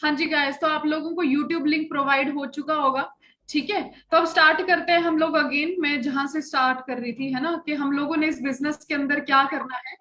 हाँ जी गाइस, तो आप लोगों को YouTube लिंक प्रोवाइड हो चुका होगा। ठीक है, तो अब स्टार्ट करते हैं हम लोग अगेन। मैं जहां से स्टार्ट कर रही थी, है ना, कि हम लोगों ने इस बिजनेस के अंदर क्या करना है।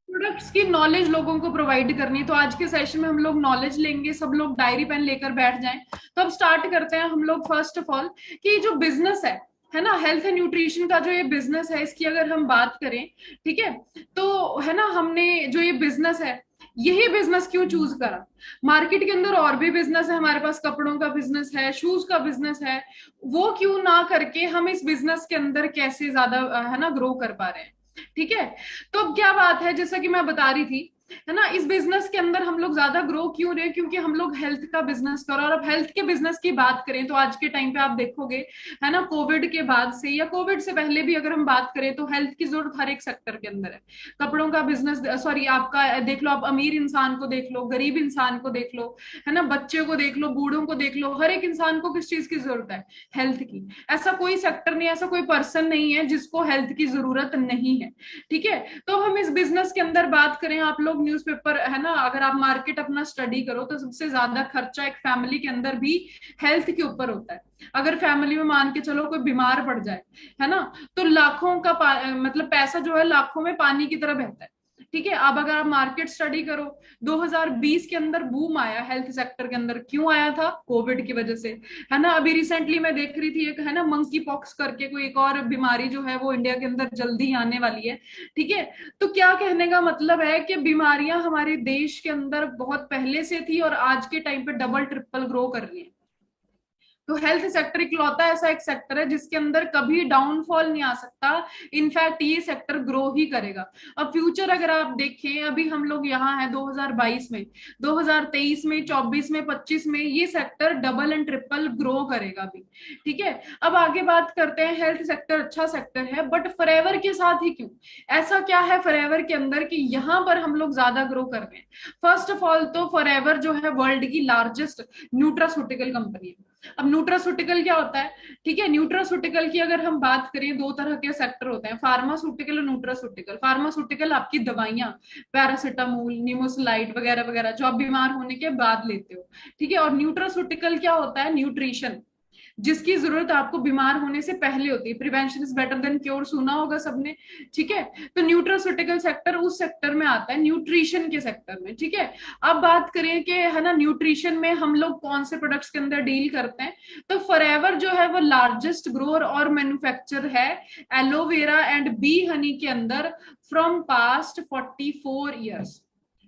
प्रोडक्ट्स की नॉलेज लोगों को प्रोवाइड करनी है। तो आज के सेशन में हम लोग नॉलेज लेंगे, सब लोग डायरी पेन लेकर बैठ जाएं। तो अब स्टार्ट करते हैं हम लोग। फर्स्ट ऑफ ऑल, कि जो बिजनेस है ना, हेल्थ एंड न्यूट्रिशन का जो ये बिजनेस है, इसकी अगर हम बात करें, ठीक है, तो है ना, हमने जो ये बिजनेस है, यही बिजनेस क्यों चूज करा। मार्केट के अंदर और भी बिजनेस है हमारे पास, कपड़ों का बिजनेस है, शूज का बिजनेस है। वो क्यों ना करके हम इस बिजनेस के अंदर कैसे ज्यादा है ना ग्रो कर पा रहे हैं। ठीक है, तो अब क्या बात है, जैसा कि मैं बता रही थी, है ना, इस बिजनेस के अंदर हम लोग ज्यादा ग्रो क्यों रहे, क्योंकि हम लोग हेल्थ का बिजनेस करो। और अब हेल्थ के बिजनेस की बात करें तो आज के टाइम पे आप देखोगे, है ना, कोविड के बाद से या कोविड से पहले भी अगर हम बात करें तो हेल्थ की जरूरत हर एक सेक्टर के अंदर है। कपड़ों का बिजनेस, सॉरी, आपका देख लो, आप अमीर इंसान को देख लो, गरीब इंसान को देख लो, है ना, बच्चे को देख लो, बूढ़ों को देख लो, हर एक इंसान को किस चीज की जरूरत है? हेल्थ की। ऐसा कोई सेक्टर नहीं, ऐसा कोई पर्सन नहीं है जिसको हेल्थ की जरूरत नहीं है। ठीक है, तो हम इस बिजनेस के अंदर बात करें, आप लोग न्यूज़पेपर, है ना, अगर आप मार्केट अपना स्टडी करो तो सबसे ज्यादा खर्चा एक फैमिली के अंदर भी हेल्थ के ऊपर होता है। अगर फैमिली में मान के चलो कोई बीमार पड़ जाए, है ना, तो लाखों का मतलब पैसा जो है लाखों में पानी की तरह बहता है। ठीक है, अब अगर आप मार्केट स्टडी करो, 2020 के अंदर बूम आया हेल्थ सेक्टर के अंदर, क्यों आया था? कोविड की वजह से। है ना, अभी रिसेंटली मैं देख रही थी, एक है ना मंकी पॉक्स करके कोई एक और बीमारी जो है वो इंडिया के अंदर जल्दी आने वाली है। ठीक है, तो क्या कहने का मतलब है कि बीमारियां हमारे देश के अंदर बहुत पहले से थी और आज के टाइम पे डबल ट्रिपल ग्रो कर रही है। तो हेल्थ सेक्टर इकलौता ऐसा एक सेक्टर है जिसके अंदर कभी डाउनफॉल नहीं आ सकता। इनफैक्ट ये सेक्टर ग्रो ही करेगा। अब फ्यूचर अगर आप देखें, अभी हम लोग यहाँ हैं 2022 में, 2023 में, 24 में, 25 में ये sector double and triple grow करेगा भी। ठीक है, अब आगे बात करते हैं। हेल्थ सेक्टर अच्छा सेक्टर है, बट फॉरएवर के साथ ही क्यों? ऐसा क्या है फॉरएवर के अंदर कि यहाँ पर हम लोग ज्यादा ग्रो कर रहे हैं? फर्स्ट ऑफ ऑल तो फॉरएवर जो है वर्ल्ड की लार्जेस्ट न्यूट्रास्यूटिकल कंपनी है। अब न्यूट्रास्यूटिकल क्या होता है? ठीक है, न्यूट्रास्यूटिकल की अगर हम बात करें, दो तरह के सेक्टर होते हैं, फार्मास्यूटिकल और न्यूट्रास्यूटिकल। फार्मास्यूटिकल आपकी दवाइयां, पैरासिटामोल, निमोसलाइड वगैरह वगैरह, जो आप बीमार होने के बाद लेते हो। ठीक है, और न्यूट्रास्यूटिकल क्या होता है? न्यूट्रिशन, जिसकी जरूरत आपको बीमार होने से पहले होती है। Prevention is better than cure, सुना होगा सबने। ठीक है, तो न्यूट्रास्यूटिकल सेक्टर उस सेक्टर में आता है, न्यूट्रिशन के सेक्टर में। ठीक है, अब बात करें कि है ना न्यूट्रिशन में हम लोग कौन से प्रोडक्ट्स के अंदर डील करते हैं, तो फॉरएवर जो है वो लार्जेस्ट ग्रोअर और मैन्युफैक्चर है एलोवेरा एंड बी हनी के अंदर, फ्रॉम पास्ट 44 ईयर्स।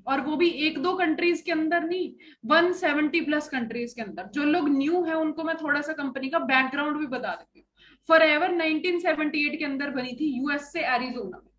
और वो भी एक दो कंट्रीज के अंदर नहीं, 170 प्लस कंट्रीज के अंदर। जो लोग न्यू है उनको मैं थोड़ा सा कंपनी का बैकग्राउंड भी बता देती हूँ। फॉरएवर 1978 के अंदर बनी थी, यूएस से एरिजोना में।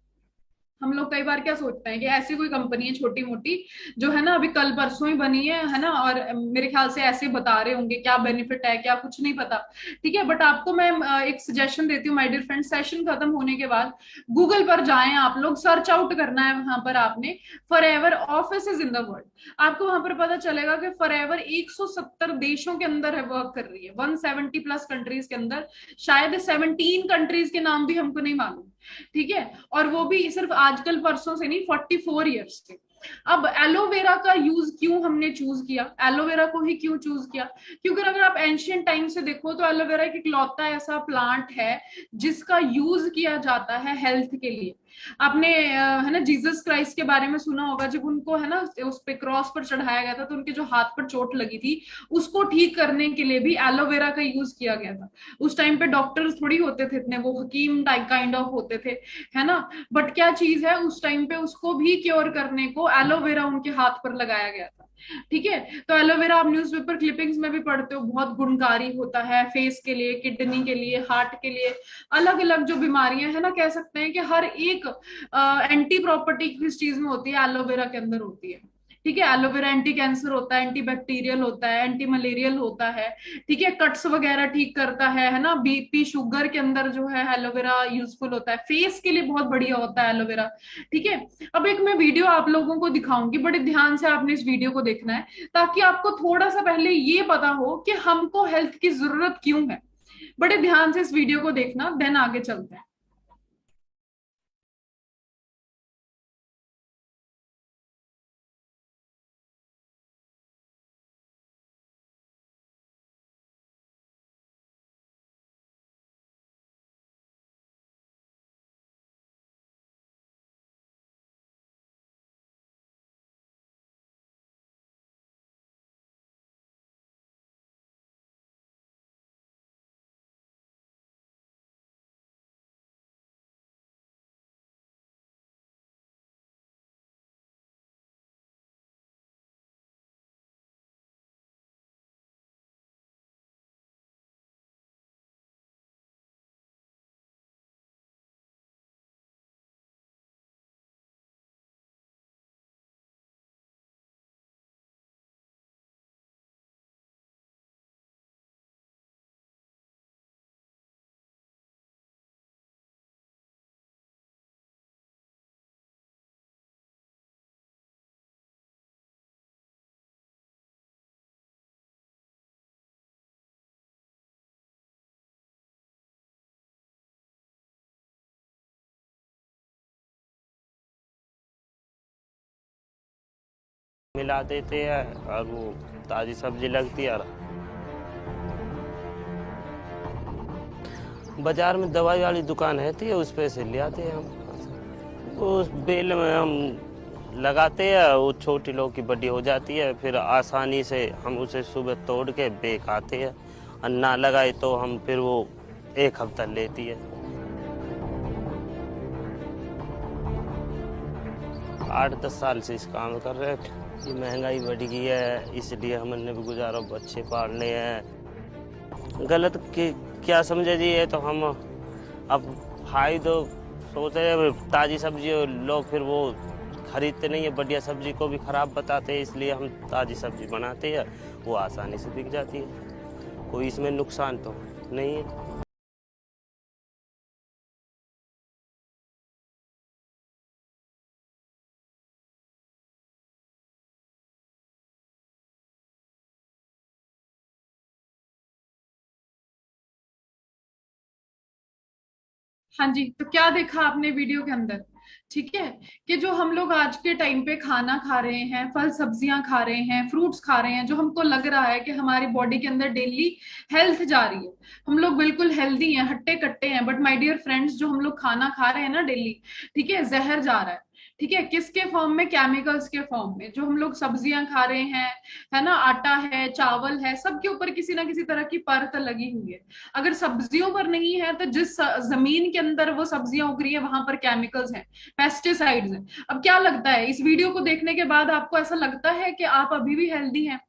हम लोग कई बार क्या सोचते हैं कि ऐसी कोई कंपनी है छोटी मोटी, जो है ना अभी कल परसों ही बनी है ना, और मेरे ख्याल से ऐसे बता रहे होंगे क्या बेनिफिट है क्या, कुछ नहीं पता। ठीक है, बट आपको मैं एक सजेशन देती हूँ माय डियर फ्रेंड, सेशन खत्म होने के बाद गूगल पर जाएं, आप लोग सर्च आउट करना है वहां पर आपने, forever office in the world. आपको वहां पर पता चलेगा कि फॉरएवर 170 देशों के अंदर है वर्क कर रही है, 170 प्लस कंट्रीज के अंदर। शायद 17 कंट्रीज के नाम भी हमको नहीं मालूम। ठीक है, और वो भी सिर्फ आजकल परसों से नहीं, 44 ईयर्स से। अब एलोवेरा का यूज क्यों हमने चूज किया, एलोवेरा को ही क्यों चूज किया? क्योंकि अगर आप एंशियंट टाइम से देखो तो एलोवेरा एक इकलौता ऐसा प्लांट है जिसका यूज किया जाता है हेल्थ के लिए। आपने है ना जीसस क्राइस्ट के बारे में सुना होगा, जब उनको है ना उस पे क्रॉस पर चढ़ाया गया था तो उनके जो हाथ पर चोट लगी थी, उसको ठीक करने के लिए भी एलोवेरा का यूज किया गया था। उस टाइम पे डॉक्टर्स थोड़ी होते थे इतने, वो हकीम टाइप काइंड ऑफ होते थे, है ना। बट क्या चीज है, उस टाइम पे उसको भी क्योर करने को एलोवेरा उनके हाथ पर लगाया गया था। ठीक है, तो एलोवेरा आप न्यूज़पेपर क्लिपिंग्स में भी पढ़ते हो, बहुत गुणकारी होता है फेस के लिए, किडनी के लिए, हार्ट के लिए। अलग अलग जो बीमारियां है ना, कह सकते हैं कि हर एक एंटी प्रॉपर्टी किस चीज में होती है, एलोवेरा के अंदर होती है। ठीक है, एलोवेरा एंटी कैंसर होता है, एंटी बैक्टीरियल होता है, एंटी मलेरियल होता है। ठीक है, कट्स वगैरह ठीक करता है ना, बीपी शुगर के अंदर जो है एलोवेरा यूजफुल होता है, फेस के लिए बहुत बढ़िया होता है एलोवेरा। ठीक है, अब एक मैं वीडियो आप लोगों को दिखाऊंगी, बड़े ध्यान से आपने इस वीडियो को देखना है, ताकि आपको थोड़ा सा पहले ये पता हो कि हमको हेल्थ की जरूरत क्यों है। बड़े ध्यान से इस वीडियो को देखना, देन आगे चलते हैं। मिला देते हैं और वो ताज़ी सब्जी लगती है। और बाजार में दवाई वाली दुकान है थी, उस पे से ले आते हैं हम। उस बेल में हम लगाते हैं, वो छोटी लौकी बड़ी हो जाती है, फिर आसानी से हम उसे सुबह तोड़ के बेक आते हैं। और ना लगाए तो हम फिर वो 1 हफ्ता लेती है। 8-10 साल से इस काम कर रहे हैं। ये महंगाई बढ़ गई है, इसलिए हमने भी गुजारा बच्चे पालने हैं। गलत क्या समझे जी, ये तो हम अब खाई तो सोचते हैं ताज़ी सब्जी, लोग फिर वो खरीदते नहीं है, बढ़िया सब्जी को भी ख़राब बताते हैं, इसलिए हम ताज़ी सब्जी बनाते हैं, वो आसानी से बिक जाती है। कोई इसमें नुकसान तो नहीं है। हाँ जी, तो क्या देखा आपने वीडियो के अंदर? ठीक है, कि जो हम लोग आज के टाइम पे खाना खा रहे हैं, फल सब्जियां खा रहे हैं, फ्रूट्स खा रहे हैं, जो हमको लग रहा है कि हमारी बॉडी के अंदर डेली हेल्थ जा रही है, हम लोग बिल्कुल हेल्दी हैं, हट्टे कट्टे हैं, बट माय डियर फ्रेंड्स, जो हम लोग खाना खा रहे हैं ना डेली, ठीक है, जहर जा रहा है। ठीक है, किसके फॉर्म में? केमिकल्स के फॉर्म में। जो हम लोग सब्जियां खा रहे हैं, है ना, आटा है, चावल है, सबके ऊपर किसी ना किसी तरह की परत लगी हुई है। अगर सब्जियों पर नहीं है, तो जिस जमीन के अंदर वो सब्जियां उग रही है, वहां पर केमिकल्स हैं, पेस्टिसाइड्स हैं। अब क्या लगता है, इस वीडियो को देखने के बाद आपको ऐसा लगता है कि आप अभी भी हेल्दी हैं?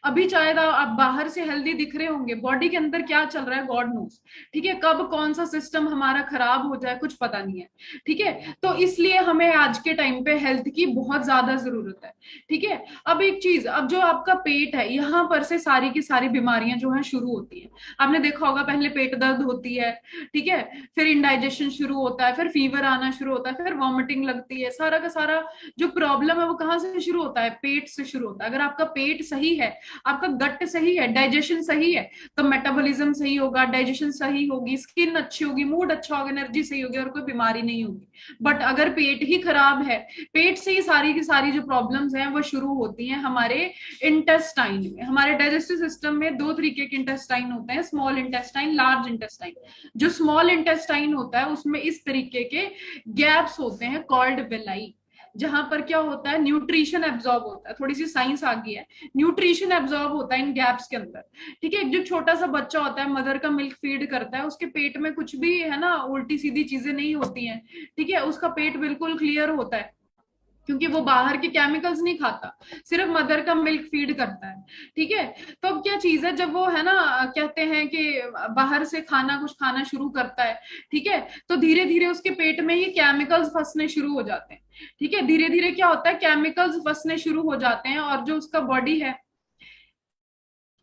अभी शायद आप बाहर से हेल्दी दिख रहे होंगे, बॉडी के अंदर क्या चल रहा है गॉड नोस। ठीक है, कब कौन सा सिस्टम हमारा खराब हो जाए कुछ पता नहीं है। ठीक है, तो इसलिए हमें आज के टाइम पे हेल्थ की बहुत ज्यादा जरूरत है। ठीक है, अब एक चीज, अब जो आपका पेट है, यहाँ पर से सारी की सारी बीमारियां जो है शुरू होती है। आपने देखा होगा, पहले पेट दर्द होती है, ठीक है, फिर इंडाइजेशन शुरू होता है, फिर फीवर आना शुरू होता है, फिर वॉमिटिंग लगती है। सारा का सारा जो प्रॉब्लम है वो कहाँ से शुरू होता है? पेट से शुरू होता है। अगर आपका पेट सही है, आपका गट सही है, डाइजेशन सही है, तो मेटाबॉलिज्म सही होगा, डाइजेशन सही होगी, स्किन अच्छी होगी, मूड अच्छा होगा, एनर्जी सही होगी, और कोई बीमारी नहीं होगी। बट अगर पेट ही खराब है, पेट से ही सारी की सारी जो प्रॉब्लम्स हैं वो शुरू होती हैं हमारे इंटेस्टाइन में। हमारे डाइजेस्टिव सिस्टम में 2 तरीके के इंटेस्टाइन होते हैं, स्मॉल इंटेस्टाइन, लार्ज इंटेस्टाइन। जो स्मॉल इंटेस्टाइन होता है उसमें इस तरीके के गैप्स होते हैं, कॉल्ड वेलाई, जहां पर क्या होता है, न्यूट्रिशन एब्जॉर्ब होता है। थोड़ी सी साइंस आ गई है, न्यूट्रिशन एब्जॉर्ब होता है इन गैप्स के अंदर। ठीक है, एक जो छोटा सा बच्चा होता है, मदर का मिल्क फीड करता है, उसके पेट में कुछ भी, है ना, उल्टी सीधी चीजें नहीं होती हैं। ठीक है, उसका पेट बिल्कुल क्लियर होता है, क्योंकि वो बाहर के केमिकल्स नहीं खाता, सिर्फ मदर का मिल्क फीड करता है। ठीक है, तो अब क्या चीज है, जब वो, है ना, कहते हैं कि बाहर से खाना कुछ खाना शुरू करता है, ठीक है, तो धीरे धीरे उसके पेट में ये केमिकल्स फंसने शुरू हो जाते हैं। ठीक है, धीरे धीरे क्या होता है, केमिकल्स फंसने शुरू हो जाते हैं, और जो उसका बॉडी है,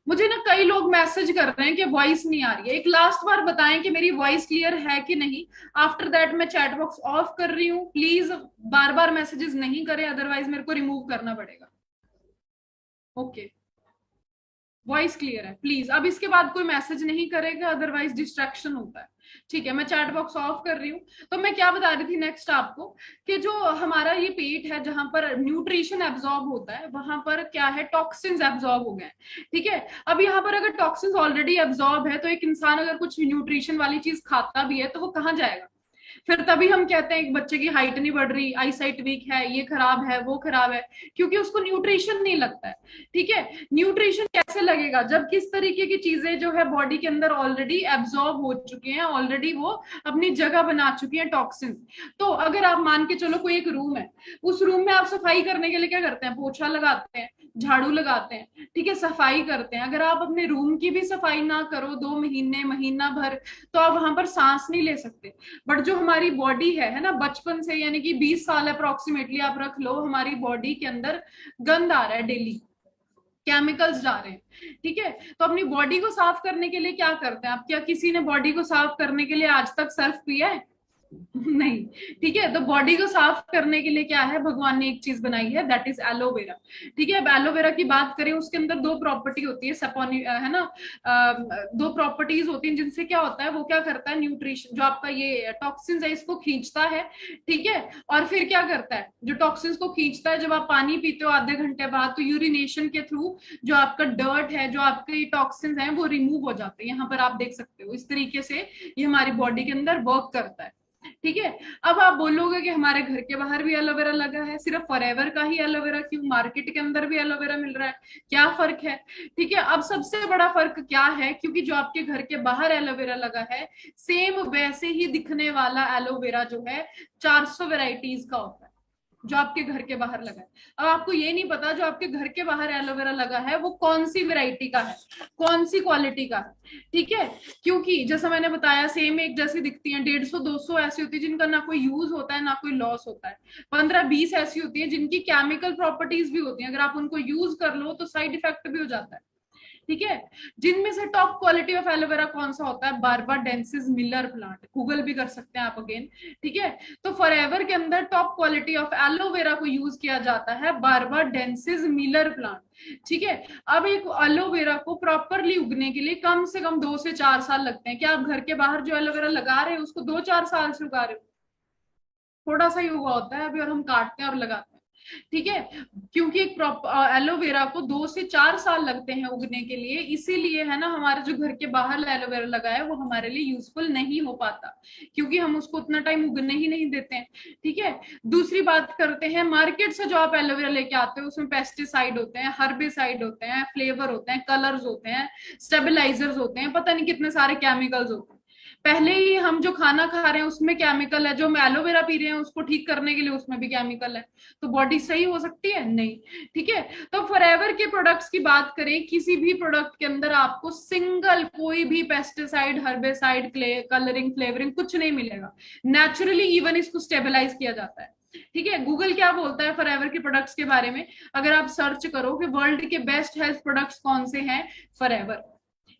मुझे ना कई लोग मैसेज कर रहे हैं कि वॉइस नहीं आ रही है। एक लास्ट बार बताएं कि मेरी वॉइस क्लियर है कि नहीं। आफ्टर दैट मैं चैट बॉक्स ऑफ कर रही हूँ, प्लीज बार बार मैसेजेस नहीं करें, अदरवाइज मेरे को रिमूव करना पड़ेगा। ओके, वॉइस क्लियर है प्लीज। अब इसके बाद कोई मैसेज नहीं करेगा, अदरवाइज डिस्ट्रैक्शन होता है। ठीक है, मैं चैट बॉक्स ऑफ कर रही हूँ। तो मैं क्या बता रही थी नेक्स्ट आपको, कि जो हमारा ये पेट है, जहां पर न्यूट्रिशन एब्जॉर्ब होता है, वहां पर क्या है, टॉक्सिन्स एब्जॉर्ब हो गए। ठीक है, अब यहाँ पर अगर टॉक्सिन्स ऑलरेडी एब्जॉर्ब है, तो एक इंसान अगर कुछ न्यूट्रिशन वाली चीज खाता भी है, तो वो कहाँ जाएगा? फिर तभी हम कहते हैं एक बच्चे की हाइट नहीं बढ़ रही, आई साइट वीक है, ये खराब है, वो खराब है, क्योंकि उसको न्यूट्रिशन नहीं लगता है। ठीक है, न्यूट्रिशन कैसे लगेगा, जब किस तरीके की चीजें जो है बॉडी के अंदर ऑलरेडी एब्जॉर्ब हो चुकी हैं, ऑलरेडी वो अपनी जगह बना चुकी हैं, टॉक्सिन। तो अगर आप मान के चलो कोई एक रूम है, उस रूम में आप सफाई करने के लिए क्या करते हैं? पोछा लगाते हैं, झाड़ू लगाते हैं, ठीक है, सफाई करते हैं। अगर आप अपने रूम की भी सफाई ना करो 2 महीने, महीना भर, तो आप वहां पर सांस नहीं ले सकते। बट जो हमारी बॉडी है ना, बचपन से, यानी कि 20 साल अप्रोक्सीमेटली आप रख लो, हमारी बॉडी के अंदर गंद आ रहा है डेली, केमिकल्स जा रहे हैं। ठीक है, तो अपनी बॉडी को साफ करने के लिए क्या करते हैं आप? क्या किसी ने बॉडी को साफ करने के लिए आज तक सर्फ पिया है? नहीं, ठीक है। तो बॉडी को साफ करने के लिए क्या है, भगवान ने एक चीज बनाई है, दैट इज एलोवेरा। ठीक है, अब एलोवेरा की बात करें, उसके अंदर दो प्रॉपर्टी होती है, सपोनि है ना, दो प्रॉपर्टीज होती हैं जिनसे क्या होता है, वो क्या करता है, न्यूट्रिशन, जो आपका ये टॉक्सिन्स है इसको खींचता है। ठीक है, और फिर क्या करता है, जो टॉक्सिन्स को खींचता है, जब आप पानी पीते हो आधे घंटे बाद, तो यूरिनेशन के थ्रू जो आपका डर्ट है, जो आपके टॉक्सिन्स हैं, वो रिमूव हो जाते हैं। यहाँ पर आप देख सकते हो, इस तरीके से ये हमारी बॉडी के अंदर वर्क करता है। ठीक है, अब आप बोलोगे कि हमारे घर के बाहर भी एलोवेरा लगा है, सिर्फ फॉरएवर का ही एलोवेरा क्यों, मार्केट के अंदर भी एलोवेरा मिल रहा है, क्या फर्क है। ठीक है, अब सबसे बड़ा फर्क क्या है, क्योंकि जो आपके घर के बाहर एलोवेरा लगा है, सेम वैसे ही दिखने वाला एलोवेरा जो है 400 वेराइटीज का होता है, जो आपके घर के बाहर लगा है। अब आपको ये नहीं पता जो आपके घर के बाहर एलोवेरा लगा है वो कौन सी वेराइटी का है, कौन सी क्वालिटी का है। ठीक है, क्योंकि जैसा मैंने बताया, सेम एक जैसी दिखती है, 150-200 ऐसी होती है जिनका ना कोई यूज होता है ना कोई लॉस होता है, 15-20 ऐसी होती है जिनकी केमिकल प्रॉपर्टीज भी होती है, अगर आप उनको यूज कर लो तो साइड इफेक्ट भी हो जाता है। ठीक है, जिनमें से टॉप क्वालिटी ऑफ एलोवेरा कौन सा होता है, बारबाडेंसिस मिलर प्लांट, गूगल भी कर सकते हैं आप अगेन। ठीक है, तो फॉरएवर के अंदर टॉप क्वालिटी ऑफ एलोवेरा को यूज किया जाता है, बारबाडेंसिस मिलर प्लांट। ठीक है, अब एक एलोवेरा को प्रॉपरली उगने के लिए कम से कम 2 से 4 साल लगते हैं। क्या आप घर के बाहर जो एलोवेरा लगा रहे हो उसको 2-4 साल से उगा रहे हो, थोड़ा सा ही उगा होता है अभी, और हम काटते हैं और लगाते हैं। ठीक है, क्योंकि एक एलोवेरा को 2 से 4 साल लगते हैं उगने के लिए, इसीलिए है ना, हमारे जो घर के बाहर एलोवेरा लगा है वो हमारे लिए यूजफुल नहीं हो पाता, क्योंकि हम उसको उतना टाइम उगने ही नहीं देते हैं। ठीक है, दूसरी बात करते हैं, मार्केट से जो आप एलोवेरा लेके आते हो उसमें पेस्टिसाइड होते हैं, हर्बिसाइड होते हैं, फ्लेवर होते हैं, कलर्स होते हैं, स्टेबलाइजर्स होते हैं, पता नहीं कितने सारे केमिकल्स होते हैं। पहले ही हम जो खाना खा रहे हैं उसमें केमिकल है, जो हम एलोवेरा पी रहे हैं उसको ठीक करने के लिए उसमें भी केमिकल है, तो बॉडी सही हो सकती है, नहीं। ठीक है, तो फॉरएवर के प्रोडक्ट्स की बात करें, किसी भी प्रोडक्ट के अंदर आपको सिंगल कोई भी पेस्टिसाइड, हर्बिसाइड, कलरिंग, फ्लेवरिंग कुछ नहीं मिलेगा, नेचुरली इवन इसको स्टेबलाइज किया जाता है। ठीक है, गूगल क्या बोलता है फॉरएवर के प्रोडक्ट्स के बारे में, अगर आप सर्च करो कि वर्ल्ड के बेस्ट हेल्थ प्रोडक्ट्स कौन से हैं, फॉरएवर।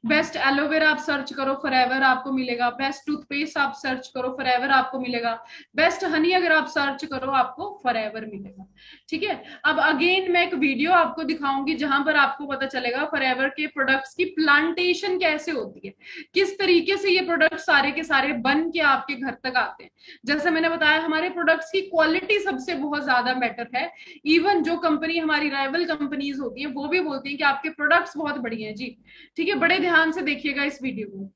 बेस्ट एलोवेरा आप सर्च करो, फॉरएवर आपको मिलेगा। बेस्ट टूथपेस्ट आप सर्च करो, फॉरएवर आपको मिलेगा। बेस्ट हनी अगर आप सर्च करो, आपको फॉरएवर मिलेगा। ठीक है, अब अगेन मैं एक वीडियो आपको दिखाऊंगी जहां पर आपको पता चलेगा फॉरएवर के प्रोडक्ट्स की प्लांटेशन कैसे होती है, किस तरीके से ये प्रोडक्ट सारे के सारे बन के आपके घर तक आते हैं। जैसे मैंने बताया, हमारे प्रोडक्ट्स की क्वालिटी सबसे बहुत ज्यादा मैटर है। इवन जो कंपनी हमारी राइवल कंपनीज होती है वो भी बोलती है कि आपके प्रोडक्ट्स बहुत बढ़िया हैं जी। ठीक है, बड़े ध्यान से देखिएगा इस वीडियो को।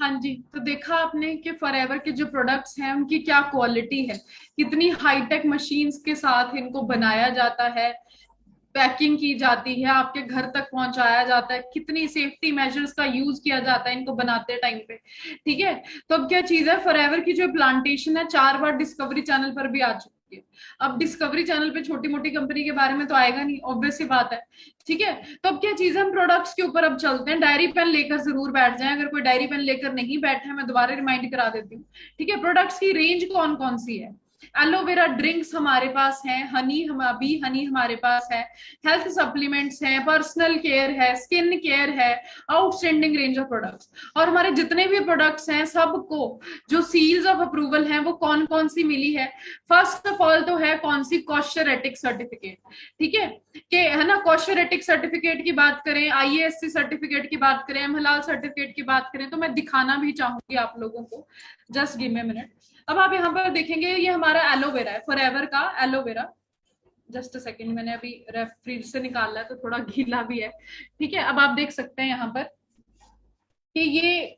हाँ जी, तो देखा आपने कि फॉरएवर के जो प्रोडक्ट्स हैं उनकी क्या क्वालिटी है, कितनी हाईटेक मशीन्स के साथ इनको बनाया जाता है, पैकिंग की जाती है, आपके घर तक पहुंचाया जाता है, कितनी सेफ्टी मेजर्स का यूज किया जाता है इनको बनाते टाइम पे। ठीक है, तो अब क्या चीज है, फॉरएवर की जो प्लांटेशन है 4 बार डिस्कवरी चैनल पर भी आ चुकी है। अब डिस्कवरी चैनल पे छोटी मोटी कंपनी के बारे में तो आएगा नहीं, ऑब्वियस सी बात है। ठीक है, तो अब क्या चीज है, हम प्रोडक्ट्स के ऊपर अब चलते हैं। डायरी पेन लेकर जरूर बैठ जाएं, अगर कोई डायरी पेन लेकर नहीं बैठा है मैं दोबारा रिमाइंड करा देती हूँ। ठीक है, प्रोडक्ट्स की रेंज कौन कौन सी है। एलोवेरा ड्रिंक्स हमारे पास है, हनी हम अभी हनी हमारे पास है, हेल्थ सप्लीमेंट्स है, पर्सनल केयर है, स्किन केयर है, आउटस्टैंडिंग रेंज ऑफ प्रोडक्ट्स। और हमारे जितने भी प्रोडक्ट्स हैं सबको जो सील्स ऑफ अप्रूवल हैं वो कौन कौन सी मिली है। फर्स्ट ऑफ ऑल तो है कौन सी, कॉशर एथिक सर्टिफिकेट। ठीक है, कि है ना, कॉशर एथिक सर्टिफिकेट की बात करें, आईएएससी सर्टिफिकेट की बात करें, हलाल सर्टिफिकेट की बात करें, तो मैं दिखाना भी चाहूंगी आप लोगों को, just give me a minute. अब आप यहाँ पर देखेंगे ये हमारा एलोवेरा है, फॉरएवर का एलोवेरा। जस्ट अ सेकेंड, मैंने अभी फ्रिज से निकाला है तो थोड़ा गीला भी है। ठीक है, अब आप देख सकते हैं यहाँ पर कि ये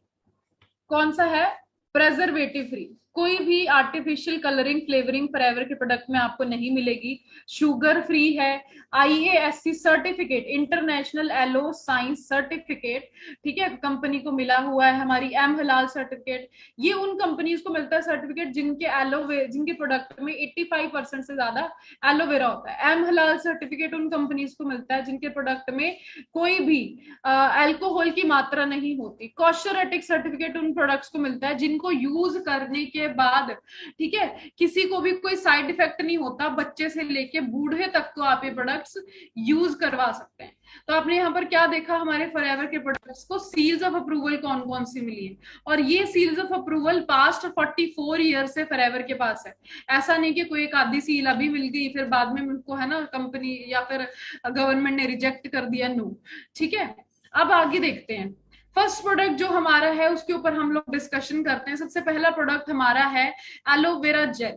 कौन सा है, प्रेजर्वेटिव फ्री, कोई भी आर्टिफिशियल कलरिंग फ्लेवरिंग फॉरएवर के प्रोडक्ट में आपको नहीं मिलेगी। शुगर फ्री है, IASC certificate, international aloe science certificate, ठीक है, कंपनी को मिला हुआ है। हमारी एम हलाल सर्टिफिकेट, ये उन कंपनीज को मिलता है सर्टिफिकेट जिनके प्रोडक्ट में 85% से ज्यादा एलोवेरा होता है। एम हलाल सर्टिफिकेट उन कंपनीज को मिलता है जिनके प्रोडक्ट में कोई भी अल्कोहल की मात्रा नहीं होती। कॉशर एथिक सर्टिफिकेट उन प्रोडक्ट्स को मिलता है जिनको यूज करने के बाद, ठीक है, किसी को भी कोई साइड इफेक्ट नहीं होता, बच्चे से लेके बूढ़े तक को आप ये प्रोडक्ट्स यूज करवा सकते हैं। तो आपने यहाँ पर क्या देखा, हमारे फॉरएवर के प्रोडक्ट्स को सील्स ऑफ अप्रूवल कौन कौन सी मिली है, और ये seals of approval past 44 year से फॉरएवर के पास है। ऐसा नहीं कि कोई एक आधी सील अभी मिल गई फिर बाद में उनको, है ना, कंपनी या फिर गवर्नमेंट ने रिजेक्ट कर दिया, नो। ठीक है, अब आगे देखते हैं। फर्स्ट प्रोडक्ट जो हमारा है उसके ऊपर हम लोग डिस्कशन करते हैं। सबसे पहला प्रोडक्ट हमारा है एलोवेरा जेल।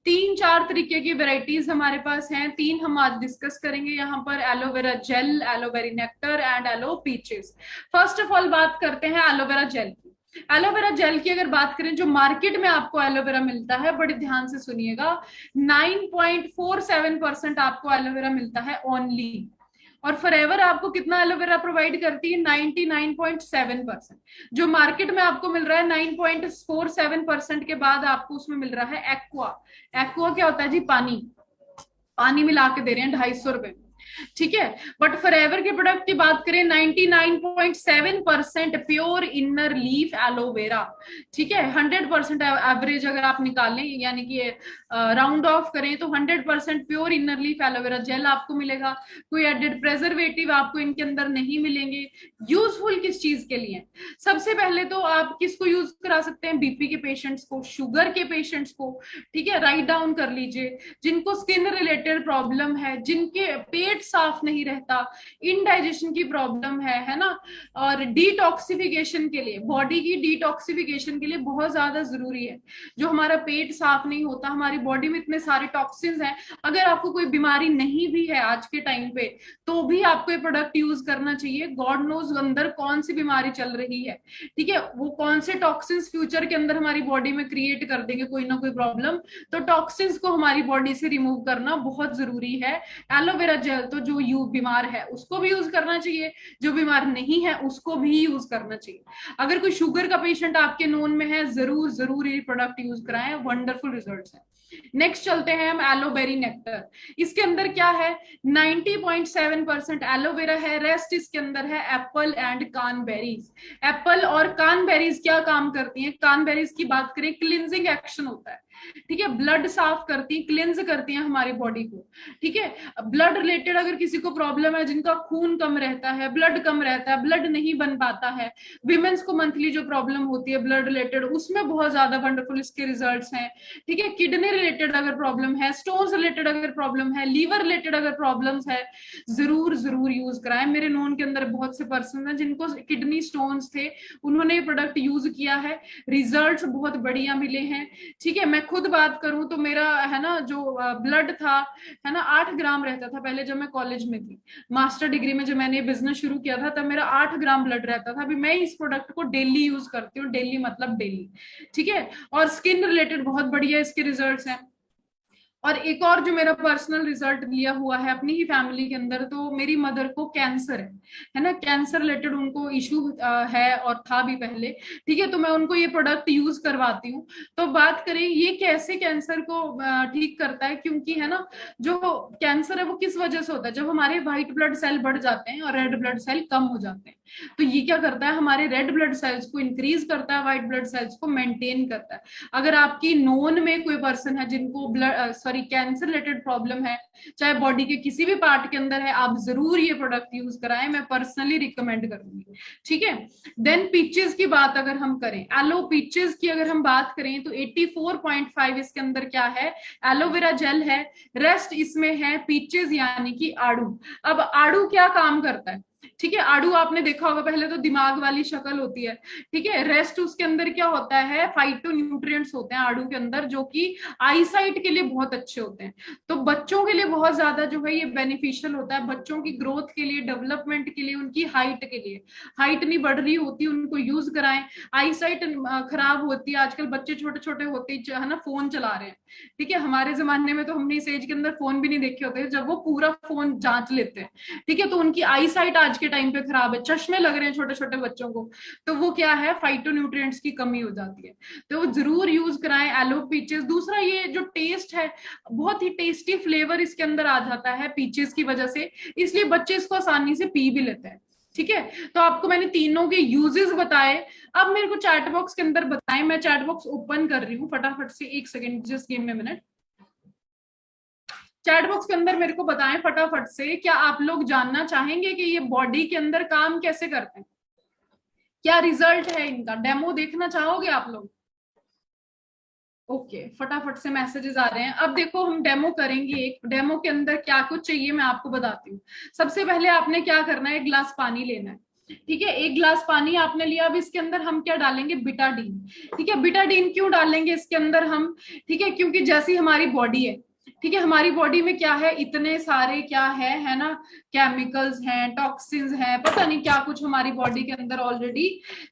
3-4 तरीके की वेराइटीज हमारे पास हैं, 3 हम आज डिस्कस करेंगे यहाँ पर, एलोवेरा जेल, एलोवेरी nectar and aloe peaches. First of all बात करते हैं एलोवेरा जेल की। एलोवेरा जेल की अगर बात करें, जो मार्केट में आपको एलोवेरा मिलता है, बड़े ध्यान से सुनिएगा, 9.47% आपको एलोवेरा मिलता है ओनली। और फॉरएवर आपको कितना एलोवेरा प्रोवाइड करती है, 99.7%। जो मार्केट में आपको मिल रहा है 9.47% के बाद आपको उसमें मिल रहा है एक्वा। एक्वा क्या होता है जी, पानी, पानी मिला के दे रहे हैं 250 रुपए। ठीक है, बट फॉरएवर के प्रोडक्ट की बात करें, 99.7% प्योर इनर लीफ एलोवेरा। ठीक है, 100% एवरेज अगर आप निकालें, यानी कि राउंड ऑफ करें तो 100% pure inner leaf aloe vera gel आपको मिलेगा। कोई एडेड प्रेजर्वेटिव आपको इनके अंदर नहीं मिलेंगे। यूजफुल किस चीज के लिए, सबसे पहले तो आप किसको यूज करा सकते हैं, बीपी के पेशेंट्स को, शुगर के पेशेंट्स को। ठीक है, राइट डाउन कर लीजिए, जिनको स्किन रिलेटेड प्रॉब्लम है, जिनके पेट साफ नहीं रहता, इनडाइजेशन की प्रॉब्लम है ना, और डिटॉक्सिफिकेशन के लिए, बॉडी की डिटॉक्सिफिकेशन के लिए बहुत ज्यादा जरूरी है। जो हमारा पेट साफ नहीं होता, हमारी बॉडी में इतने सारे टॉक्सिन्स हैं, अगर आपको कोई बीमारी नहीं भी है आज के टाइम पे, तो भी आपको ये प्रोडक्ट यूज करना चाहिए। गॉड नोज अंदर कौन सी बीमारी चल रही है, ठीक है, वो कौन से टॉक्सिन्स फ्यूचर के अंदर हमारी बॉडी में क्रिएट कर देंगे कोई ना कोई प्रॉब्लम। तो टॉक्सिन्स को हमारी बॉडी से रिमूव करना बहुत जरूरी है। एलोवेरा जेल तो जो बीमार है उसको भी यूज करना चाहिए, जो बीमार नहीं है उसको भी यूज करना चाहिए। अगर कोई शुगर का पेशेंट आपके नोन में है, जरूर जरूर ये प्रोडक्ट यूज कराएं, वंडरफुल रिजल्ट्स हैं। नेक्स्ट चलते हैं हम एलोबेरी नेक्टर। इसके अंदर क्या है, 90.7% एलोवेरा है, रेस्ट इसके अंदर है एप्पल एंड कानबेरीज। एप्पल और कानबेरीज क्या काम करती हैं, कानबेरीज की बात करें, क्लिनजिंग एक्शन होता है। ठीक है, ब्लड साफ करती है, क्लिंज करती है हमारी बॉडी को। ठीक है, ब्लड रिलेटेड अगर किसी को प्रॉब्लम है, जिनका खून कम रहता है, ब्लड कम रहता है, ब्लड नहीं बन पाता है, विमेंस को मंथली जो प्रॉब्लम होती है ब्लड रिलेटेड, उसमें बहुत ज्यादा वंडरफुल इसके रिजल्ट्स हैं। ठीक है, किडनी रिलेटेड अगर प्रॉब्लम है, स्टोन्स रिलेटेड अगर प्रॉब्लम है, लीवर रिलेटेड अगर प्रॉब्लम्स है, जरूर जरूर यूज कराएं। मेरे नोन के अंदर बहुत से पर्सन हैं जिनको किडनी स्टोन्स थे, उन्होंने ये प्रोडक्ट यूज किया है, रिजल्ट्स बहुत बढ़िया मिले हैं। ठीक है, मैं खुद बात करूं तो मेरा है ना जो ब्लड था है ना 8 ग्राम रहता था पहले जब मैं कॉलेज में थी। मास्टर डिग्री में जब मैंने बिजनेस शुरू किया था तब मेरा 8 ग्राम ब्लड रहता था। अभी मैं इस प्रोडक्ट को डेली यूज करती हूँ, डेली मतलब डेली, ठीक है। और स्किन रिलेटेड बहुत बढ़िया इसके रिजल्ट्स हैं। और एक और जो मेरा पर्सनल रिजल्ट लिया हुआ है अपनी ही फैमिली के अंदर, तो मेरी मदर को कैंसर है ना, कैंसर रिलेटेड उनको इशू है और था भी पहले, ठीक है। तो मैं उनको ये प्रोडक्ट यूज करवाती हूँ। तो बात करें ये कैसे कैंसर को ठीक करता है, क्योंकि है ना जो कैंसर है वो किस वजह से होता है, जब हमारे व्हाइट ब्लड सेल बढ़ जाते हैं और रेड ब्लड सेल कम हो जाते हैं। तो ये क्या करता है, हमारे रेड ब्लड सेल्स को इंक्रीज करता है, व्हाइट ब्लड सेल्स को मेंटेन करता है। अगर आपकी नोन में कोई पर्सन है जिनको blood sorry cancer related problem है, चाहे बॉडी के किसी भी पार्ट के अंदर है, आप जरूर ये प्रोडक्ट यूज कराएं, मैं पर्सनली रिकमेंड करूंगी, ठीक है। देन पीचेस की बात अगर हम करें, एलो पीचेस की अगर हम बात करें तो 84.5 इसके अंदर क्या है, एलोवेरा जेल है, रेस्ट इसमें है पीचेस यानी कि आड़ू। अब आड़ू क्या काम करता है, ठीक है। आड़ू आपने देखा होगा, पहले तो दिमाग वाली शक्ल होती है, ठीक है। रेस्ट उसके अंदर क्या होता है, फाइटो न्यूट्रिएंट्स होते हैं आड़ू के अंदर, जो कि आईसाइट के लिए बहुत अच्छे होते हैं। तो बच्चों के लिए बहुत ज्यादा जो है ये बेनिफिशियल होता है, बच्चों की ग्रोथ के लिए, डेवलपमेंट के लिए, उनकी हाइट के लिए। हाइट नहीं बढ़ रही होती उनको यूज कराएं। आईसाइट खराब होती है, आजकल बच्चे छोटे छोटे होते है ना फोन चला रहे हैं, ठीक है। हमारे जमाने में तो हमने इस एज के अंदर फोन भी नहीं देखे होते जब वो पूरा फोन जांच लेते हैं, ठीक है। तो उनकी आईसाइट आज के टाइम पे खराब है, चश्मे लग रहे हैं छोटे छोटे बच्चों को। तो वो क्या है, फाइटोन्यूट्रिएंट्स की कमी हो जाती है। तो वो जरूर यूज कराएं एलो पीचेस। दूसरा ये जो टेस्ट है, बहुत ही टेस्टी फ्लेवर इसके अंदर आ जाता है पीचेस की वजह से, इसलिए बच्चे इसको आसानी से पी भी लेते हैं, ठीक है। तो आपको मैंने तीनों के यूजेस बताए। अब मेरे को चैट बॉक्स के अंदर बताएं, मैं चैट बॉक्स ओपन कर रही हूँ फटाफट से, एक second, just give me minute. Chat box के अंदर मेरे को बताएं फटाफट से, क्या आप लोग जानना चाहेंगे कि ये बॉडी के अंदर काम कैसे करते हैं, क्या रिजल्ट है इनका, डेमो देखना चाहोगे आप लोग? ओके, फटाफट से मैसेजेस आ रहे हैं। अब देखो हम डेमो करेंगे, एक डेमो के अंदर क्या कुछ चाहिए मैं आपको बताती हूँ। सबसे पहले आपने क्या करना है, एक गिलास पानी लेना है, ठीक है। एक गिलास पानी आपने लिया, अब इसके अंदर हम क्या डालेंगे, बिटाडीन, ठीक है। बिटाडीन क्यों डालेंगे इसके अंदर हम, ठीक है, क्योंकि जैसी हमारी बॉडी है, ठीक है, हमारी बॉडी में क्या है, इतने सारे क्या है ना, केमिकल्स हैं, टॉक्सिन्स हैं, पता नहीं क्या कुछ हमारी बॉडी के अंदर ऑलरेडी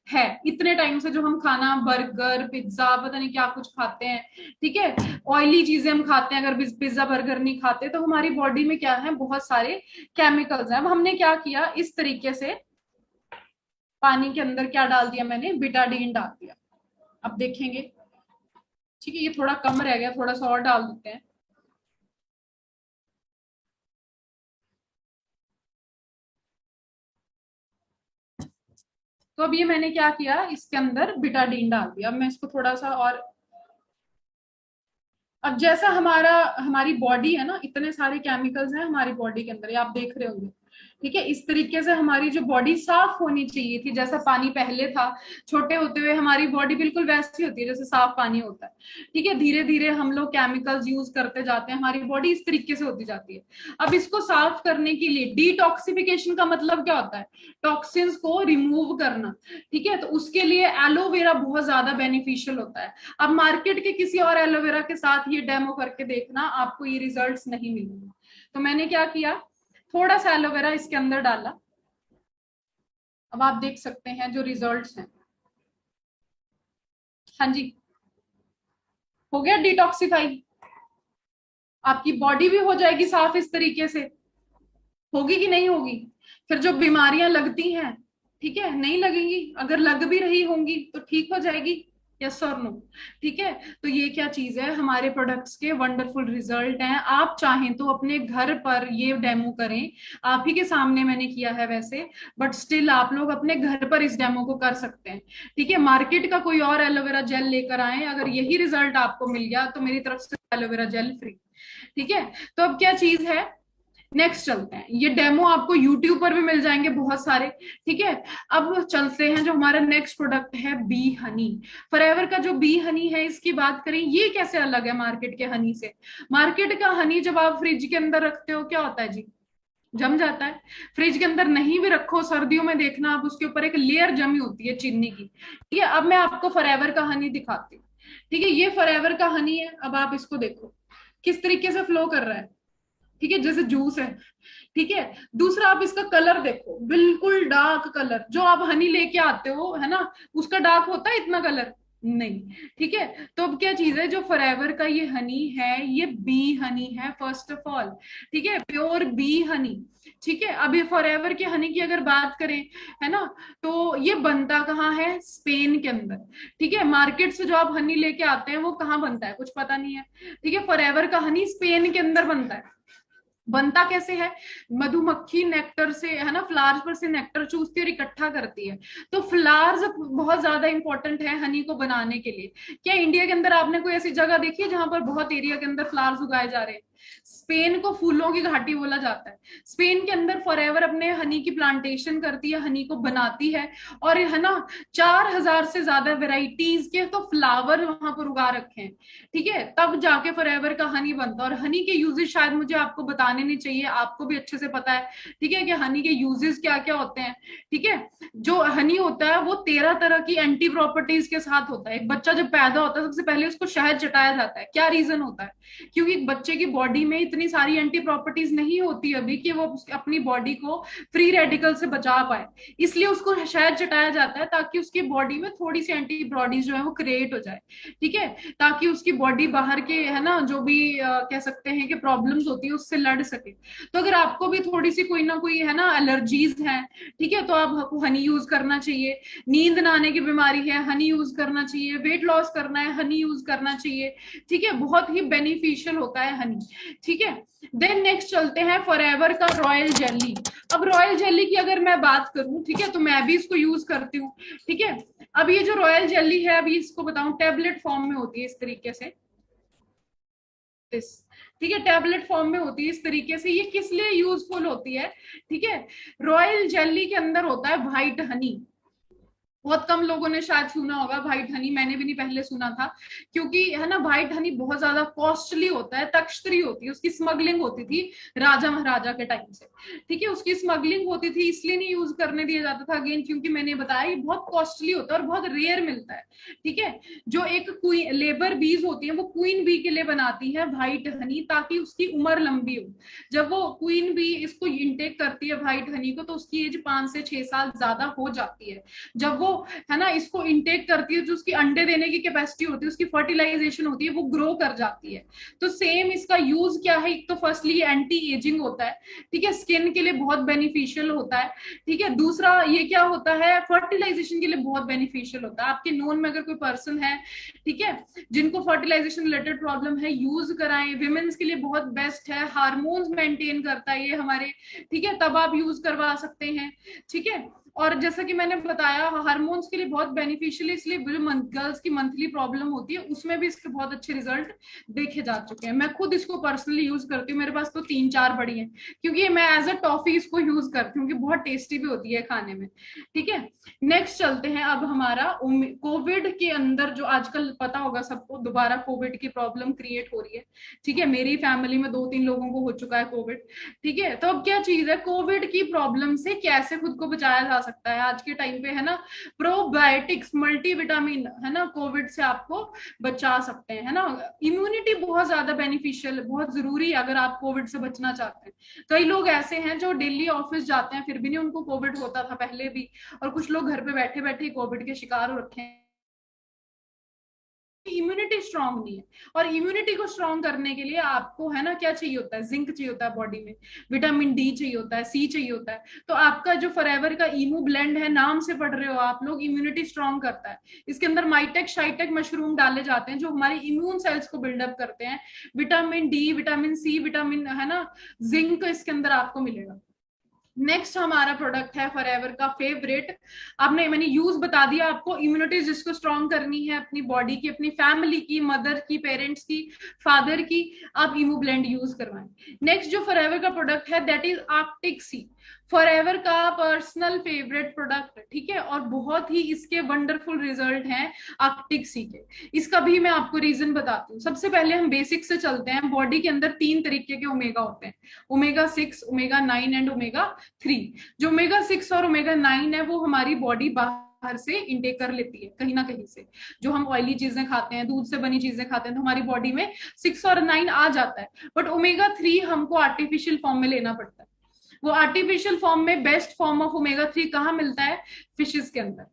है। इतने टाइम से जो हम खाना, बर्गर, पिज्जा, पता नहीं क्या कुछ खाते हैं, ठीक है, ऑयली चीजें हम खाते हैं, अगर पिज्जा बर्गर नहीं खाते तो हमारी बॉडी में क्या है, बहुत सारे केमिकल्स हैं। अब हमने क्या किया, इस तरीके से पानी के अंदर क्या डाल दिया मैंने, बिटाडीन डाल दिया। अब देखेंगे, ठीक है, ये थोड़ा कम रह गया, थोड़ा सा और डाल देते हैं। तो अब ये मैंने क्या किया, इसके अंदर बिटाडीन डाल दिया। अब मैं इसको थोड़ा सा और, अब जैसा हमारी बॉडी है ना, इतने सारे केमिकल्स हैं हमारी बॉडी के अंदर, ये आप देख रहे होंगे, ठीक है। इस तरीके से हमारी जो बॉडी साफ होनी चाहिए थी, जैसा पानी पहले था, छोटे होते हुए हमारी बॉडी बिल्कुल वैसी होती है जैसे साफ पानी होता है, ठीक है। धीरे धीरे हम लोग केमिकल्स यूज करते जाते हैं, हमारी बॉडी इस तरीके से होती जाती है। अब इसको साफ करने के लिए, डिटॉक्सिफिकेशन का मतलब क्या होता है, टॉक्सिन्स को रिमूव करना, ठीक है। तो उसके लिए एलोवेरा बहुत ज्यादा बेनिफिशियल होता है। अब मार्केट के किसी और एलोवेरा के साथ ये डेमो करके देखना, आपको ये रिजल्ट्स नहीं मिलेंगे। तो मैंने क्या किया, थोड़ा सा एलोवेरा इसके अंदर डाला। अब आप देख सकते हैं जो रिजल्ट्स हैं, हाँ जी, हो गया डिटॉक्सिफाई, आपकी बॉडी भी हो जाएगी साफ इस तरीके से। होगी कि नहीं होगी? फिर जो बीमारियां लगती हैं, ठीक है, नहीं लगेंगी, अगर लग भी रही होंगी तो ठीक हो जाएगी, यस और नो, ठीक है। तो ये क्या चीज है, हमारे प्रोडक्ट्स के वंडरफुल रिजल्ट हैं। आप चाहें तो अपने घर पर ये डेमो करें, आप ही के सामने मैंने किया है वैसे, बट स्टिल आप लोग अपने घर पर इस डेमो को कर सकते हैं, ठीक है। मार्केट का कोई और एलोवेरा जेल लेकर आए, अगर यही रिजल्ट आपको मिल गया तो मेरी तरफ से एलोवेरा जेल फ्री, ठीक है। तो अब क्या चीज है, नेक्स्ट चलते हैं, ये डेमो आपको यूट्यूब पर भी मिल जाएंगे बहुत सारे, ठीक है। अब चलते हैं, जो हमारा नेक्स्ट प्रोडक्ट है बी हनी, फॉरएवर का जो बी हनी है, इसकी बात करें, ये कैसे अलग है मार्केट के हनी से। मार्केट का हनी जब आप फ्रिज के अंदर रखते हो क्या होता है जी, जम जाता है। फ्रिज के अंदर नहीं भी रखो, सर्दियों में देखना आप उसके ऊपर एक लेयर जमी होती है चीनी की, ठीक है। अब मैं आपको फॉरएवर का हनी दिखाती हूँ, ठीक है, ये फॉरएवर का हनी है। अब आप इसको देखो किस तरीके से फ्लो कर रहा है, ठीक है, जैसे जूस है। ठीक है, दूसरा आप इसका कलर देखो, बिल्कुल डार्क कलर। जो आप हनी लेके आते हो है ना, उसका डार्क होता है इतना कलर नहीं। ठीक है, तो अब क्या चीज है, जो फॉरएवर का ये हनी है, ये बी हनी है फर्स्ट ऑफ ऑल। ठीक है, प्योर बी हनी। ठीक है, अभी फॉरएवर के हनी की अगर बात करें, है ना, तो ये बनता कहाँ है, स्पेन के अंदर। ठीक है, मार्केट से जो आप हनी लेके आते हैं वो कहाँ बनता है, कुछ पता नहीं है। ठीक है, फॉरएवर का हनी स्पेन के अंदर बनता है। बनता कैसे है, मधुमक्खी नेक्टर से, है ना, फ्लावर्स पर से नेक्टर चूसती है और इकट्ठा करती है। तो फ्लावर्स बहुत ज्यादा इंपॉर्टेंट है हनी को बनाने के लिए। क्या इंडिया के अंदर आपने कोई ऐसी जगह देखी है जहां पर बहुत एरिया के अंदर फ्लावर्स उगाए जा रहे हैं? स्पेन को फूलों की घाटी बोला जाता है। स्पेन के अंदर फॉरएवर अपने हनी की प्लांटेशन करती है, हनी को बनाती है, और है ना 4,000 से ज्यादा वेराइटीज के तो फ्लावर वहां पर उगा रखे हैं। ठीक है, तब जाके फॉरएवर का हनी बनता है। और हनी के यूजेस शायद मुझे आपको बताने नहीं चाहिए, आपको भी अच्छे से पता है। ठीक है, कि हनी के यूजेस क्या क्या होते हैं। ठीक है, जो हनी होता है वो 13 तरह की एंटी प्रॉपर्टीज के साथ होता है। एक बच्चा जब पैदा होता है सबसे पहले उसको शहद चटाया जाता है। क्या रीजन होता है, क्योंकि एक बच्चे की बॉडी में इतनी सारी एंटी प्रॉपर्टीज नहीं होती अभी कि वो अपनी बॉडी को फ्री रेडिकल से बचा पाए, इसलिए उसको शहद चटाया जाता है ताकि उसकी बॉडी में थोड़ी सी एंटी बॉडीज जो है वो क्रिएट हो जाए। ठीक है, ताकि उसकी बॉडी बाहर के, है ना, जो भी कह सकते हैं कि प्रॉब्लम्स होती है उससे लड़ सके। तो अगर आपको भी थोड़ी सी कोई ना कोई, है ना, एलर्जीज है, ठीक है, तो आपको हनी यूज करना चाहिए। नींद ना आने की बीमारी है, हनी यूज करना चाहिए। वेट लॉस करना है, हनी यूज करना चाहिए। ठीक है, बहुत ही बेनिफिशियल होता है हनी। ठीक है, देन नेक्स्ट चलते हैं फॉरएवर का रॉयल जेली। अब रॉयल जेली की अगर मैं बात करूं, ठीक है, तो मैं भी इसको यूज करती हूँ। ठीक है, अब ये जो रॉयल जेली है, अभी इसको बताऊं, टैबलेट फॉर्म में होती है इस तरीके से, ठीक है, टैबलेट फॉर्म में होती है इस तरीके से। ये किस लिए यूजफुल होती है, ठीक है, रॉयल जेली के अंदर होता है व्हाइट हनी। बहुत कम लोगों ने शायद सुना होगा व्हाइट हनी, मैंने भी नहीं पहले सुना था, क्योंकि है ना व्हाइट हनी बहुत ज्यादा कॉस्टली होता है, तख्तरी होती है, उसकी स्मगलिंग होती थी राजा महाराजा के टाइम से। ठीक है, उसकी स्मगलिंग होती थी, इसलिए नहीं यूज करने दिया जाता था अगेन, क्योंकि मैंने बताया ये बहुत कॉस्टली होता है और बहुत रेयर मिलता है। ठीक है, जो एक क्वीन लेबर बीज होती है वो क्वीन बी के लिए बनाती है व्हाइट हनी, ताकि उसकी उम्र लंबी हो। जब वो क्वीन बी इसको इंटेक करती है व्हाइट हनी को, तो उसकी एज 5 से 6 साल ज्यादा हो जाती है। जब वो, है ना, इसको इंटेक करती है, जो उसकी अंडे देने की कैपेसिटी होती है, उसकी फर्टिलाइजेशन होती है, वो ग्रो कर जाती है। तो सेम इसका यूज क्या है, एक तो फर्स्टली एंटी एजिंग होता है। ठीक है, स्किन के लिए बहुत बेनिफिशियल होता है। ठीक है, दूसरा ये क्या होता है, फर्टिलाइजेशन के लिए बहुत बेनिफिशियल होता है। आपके नोन में अगर कोई पर्सन है, ठीक है, जिनको फर्टिलाइजेशन रिलेटेड प्रॉब्लम है, यूज कराएं। विमेन्स के लिए बहुत बेस्ट है, हार्मोन्स मेंटेन करता है ये हमारे। ठीक है, तब आप यूज करवा सकते हैं। ठीक है, और जैसा कि मैंने बताया हार्मोन्स के लिए बहुत बेनिफिशियल है, इसलिए गर्ल्स की मंथली प्रॉब्लम होती है उसमें भी इसके बहुत अच्छे रिजल्ट देखे जा चुके हैं। मैं खुद इसको पर्सनली यूज करती हूँ, मेरे पास तो 3-4 बड़ी हैं, क्योंकि मैं एज अ टॉफी इसको यूज करती हूँ, क्योंकि बहुत टेस्टी भी होती है खाने में। ठीक है, नेक्स्ट चलते हैं अब हमारा कोविड के अंदर, जो आजकल पता होगा सबको दोबारा कोविड की प्रॉब्लम क्रिएट हो रही है। ठीक है, मेरी फैमिली में 2-3 लोगों को हो चुका है कोविड। ठीक है, तो अब क्या चीज है, कोविड की प्रॉब्लम से कैसे खुद को बचाया जा सकता है आज के टाइम पे, है ना, प्रोबायोटिक्स मल्टीविटामिन, है ना, कोविड से आपको बचा सकते हैं, है ना। इम्यूनिटी बहुत ज्यादा बेनिफिशियल, बहुत जरूरी है अगर आप कोविड से बचना चाहते हैं। कई लोग ऐसे हैं जो डेली ऑफिस जाते हैं फिर भी नहीं उनको कोविड होता था पहले भी, और कुछ लोग घर पे बैठे बैठे कोविड के शिकार हो रखे हैं। इम्यूनिटी स्ट्रांग नहीं है, और इम्यूनिटी को स्ट्रांग करने के लिए आपको, है ना, क्या चाहिए होता है, जिंक चाहिए होता है बॉडी में, विटामिन डी चाहिए होता है, सी चाहिए होता है। तो आपका जो फॉरएवर का इमू ब्लेंड है, नाम से पढ़ रहे हो आप लोग, इम्यूनिटी स्ट्रांग करता है। इसके अंदर माइटेक शाइटेक मशरूम डाले जाते हैं जो हमारी इम्यून सेल्स को बिल्डअप करते हैं। Vitamin D, vitamin C, vitamin, है ना, जिंक इसके अंदर आपको मिलेगा। नेक्स्ट हमारा प्रोडक्ट है फॉरएवर का फेवरेट। आपने, मैंने यूज बता दिया आपको, इम्यूनिटी जिसको स्ट्रांग करनी है अपनी बॉडी की, अपनी फैमिली की, मदर की, पेरेंट्स की, फादर की, आप इमू ब्लेंड यूज करवाएं। नेक्स्ट जो फॉरएवर का प्रोडक्ट है that is Arctic Sea, Forever का पर्सनल फेवरेट प्रोडक्ट। ठीक है, और बहुत ही इसके वंडरफुल रिजल्ट हैं आर्कटिक सी के। इसका भी मैं आपको रीजन बताती हूँ। सबसे पहले हम बेसिक से चलते हैं। बॉडी के अंदर 3 तरीके के ओमेगा होते हैं, ओमेगा 6, ओमेगा 9 एंड ओमेगा 3। जो ओमेगा 6 और ओमेगा 9 है वो हमारी बॉडी बाहर बाहर से इंटेक कर लेती है कहीं ना कहीं से। जो हम ऑयली चीजें खाते हैं, दूध से बनी चीजें खाते हैं, तो हमारी बॉडी में 6 और 9 आ जाता है। बट ओमेगा 3 हमको आर्टिफिशियल फॉर्म में लेना पड़ता है। वो आर्टिफिशियल फॉर्म में बेस्ट फॉर्म ऑफ ओमेगा 3 कहाँ मिलता है? फिशेस के अंदर।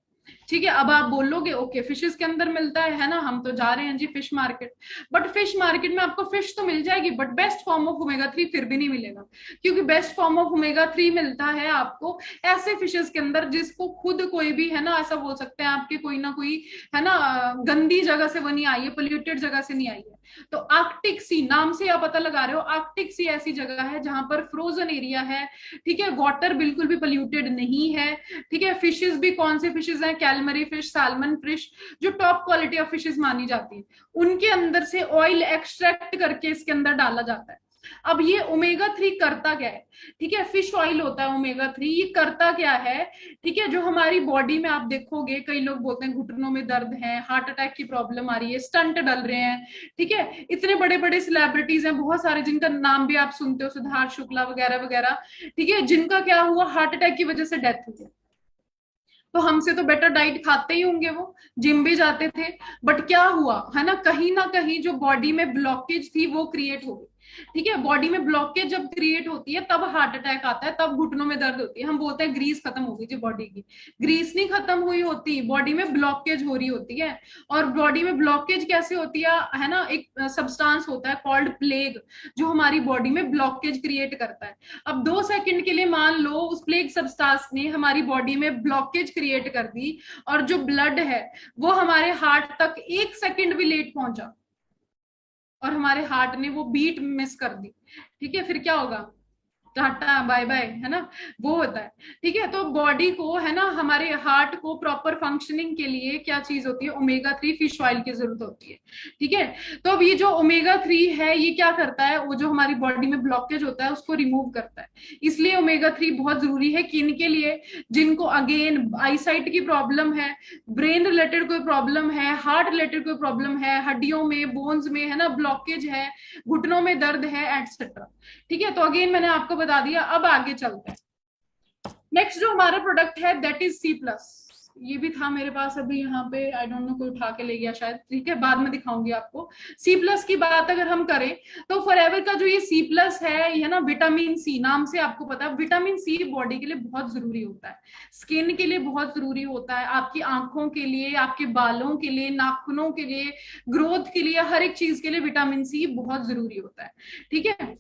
ठीक है, अब आप बोलोगे ओके फिशेस के अंदर मिलता है ना, हम तो जा रहे हैं जी fish market. But fish market में आपको फिश तो मिल जाएगी, but best form of omega 3 फिर भी नहीं मिलेगा। क्योंकि बेस्ट फॉर्म ऑफ ओमेगा 3 मिलता है आपको ऐसे फिशेस के अंदर जिसको खुद कोई भी है ना, ऐसा बोल सकते हैं आपके कोई ना कोई है ना गंदी जगह से वो नहीं आई है, पोल्यूटेड जगह से नहीं आई है। तो आर्कटिक सी नाम से आप पता लगा रहे हो, आर्कटिक सी ऐसी जगह है जहां पर फ्रोजन एरिया है। ठीक है, वाटर बिल्कुल भी पोल्यूटेड नहीं है। ठीक है, फिशेस भी कौन से फिशेस हैं? कैलमरी फिश, सैल्मन फिश, जो टॉप क्वालिटी ऑफ फिशेस मानी जाती है, उनके अंदर से ऑयल एक्सट्रैक्ट करके इसके अंदर डाला जाता है। अब ये ओमेगा 3 करता क्या है? ठीक है, फिश ऑयल होता है ओमेगा 3, ये करता क्या है? ठीक है, जो हमारी बॉडी में आप देखोगे कई लोग बोलते हैं घुटनों में दर्द है, हार्ट अटैक की प्रॉब्लम आ रही है, स्टंट डल रहे हैं। ठीक है, इतने बड़े बड़े सेलिब्रिटीज हैं बहुत सारे जिनका नाम भी आप सुनते हो, सिद्धार्थ शुक्ला वगैरह वगैरह। ठीक है, जिनका क्या हुआ, हार्ट अटैक की वजह से डेथ हुई है। तो हमसे तो बेटर डाइट खाते ही होंगे, वो जिम भी जाते थे। बट क्या हुआ है ना कहीं जो बॉडी में ब्लॉकेज थी वो क्रिएट हो गई। ठीक है, बॉडी में ब्लॉकेज जब क्रिएट होती है तब हार्ट अटैक आता है, तब घुटनों में दर्द होती है। हम बोलते हैं ग्रीस खत्म हो गई जी बॉडी की। ग्रीस नहीं खत्म हुई होती, बॉडी में ब्लॉकेज हो रही होती है। और बॉडी में ब्लॉकेज कैसे होती है ना, एक सब्सटेंस होता है कॉल्ड प्लेग, जो हमारी बॉडी में ब्लॉकेज क्रिएट करता है। अब 2 सेकंड के लिए मान लो उस प्लेग सब्सटेंस ने हमारी बॉडी में ब्लॉकेज क्रिएट कर दी, और जो ब्लड है वो हमारे हार्ट तक 1 सेकंड भी लेट पहुंचा, और हमारे हार्ट ने वो बीट मिस कर दी। ठीक है, फिर क्या होगा? टाटा बाय बाय, है ना, वो होता है। ठीक है, तो बॉडी को है ना, हमारे हार्ट को प्रॉपर फंक्शनिंग के लिए क्या चीज होती है? ओमेगा 3 फिश ऑयल की जरूरत होती है। ठीक है, तो अब ये जो ओमेगा 3 है ये क्या करता है? वो जो हमारी बॉडी में ब्लॉकेज होता है उसको रिमूव करता है। इसलिए ओमेगा 3 बहुत जरूरी है। किन के लिए? जिनको अगेन आईसाइट की प्रॉब्लम है, ब्रेन रिलेटेड कोई प्रॉब्लम है, हार्ट रिलेटेड कोई प्रॉब्लम है, हड्डियों में बोन्स में है ना ब्लॉकेज है, घुटनों में दर्द है, एटसेट्रा। ठीक है, तो अगेन मैंने आपको बता दिया। अब आगे चलते हैं। नेक्स्ट जो हमारा प्रोडक्ट है दैट इज C+। ये भी था मेरे पास अभी यहाँ पे, आई डोंट नो कोई उठा के ले गया शायद। ठीक है, बाद में दिखाऊंगी आपको। C+ की बात अगर हम करें तो फॉरएवर का जो ये C+ है, ये ना विटामिन सी नाम से आपको पता है, विटामिन सी बॉडी के लिए बहुत जरूरी होता है, स्किन के लिए बहुत जरूरी होता है, आपकी आंखों के लिए, आपके बालों के लिए, नाखूनों के लिए, ग्रोथ के लिए, हर एक चीज के लिए विटामिन सी बहुत जरूरी होता है। ठीक है,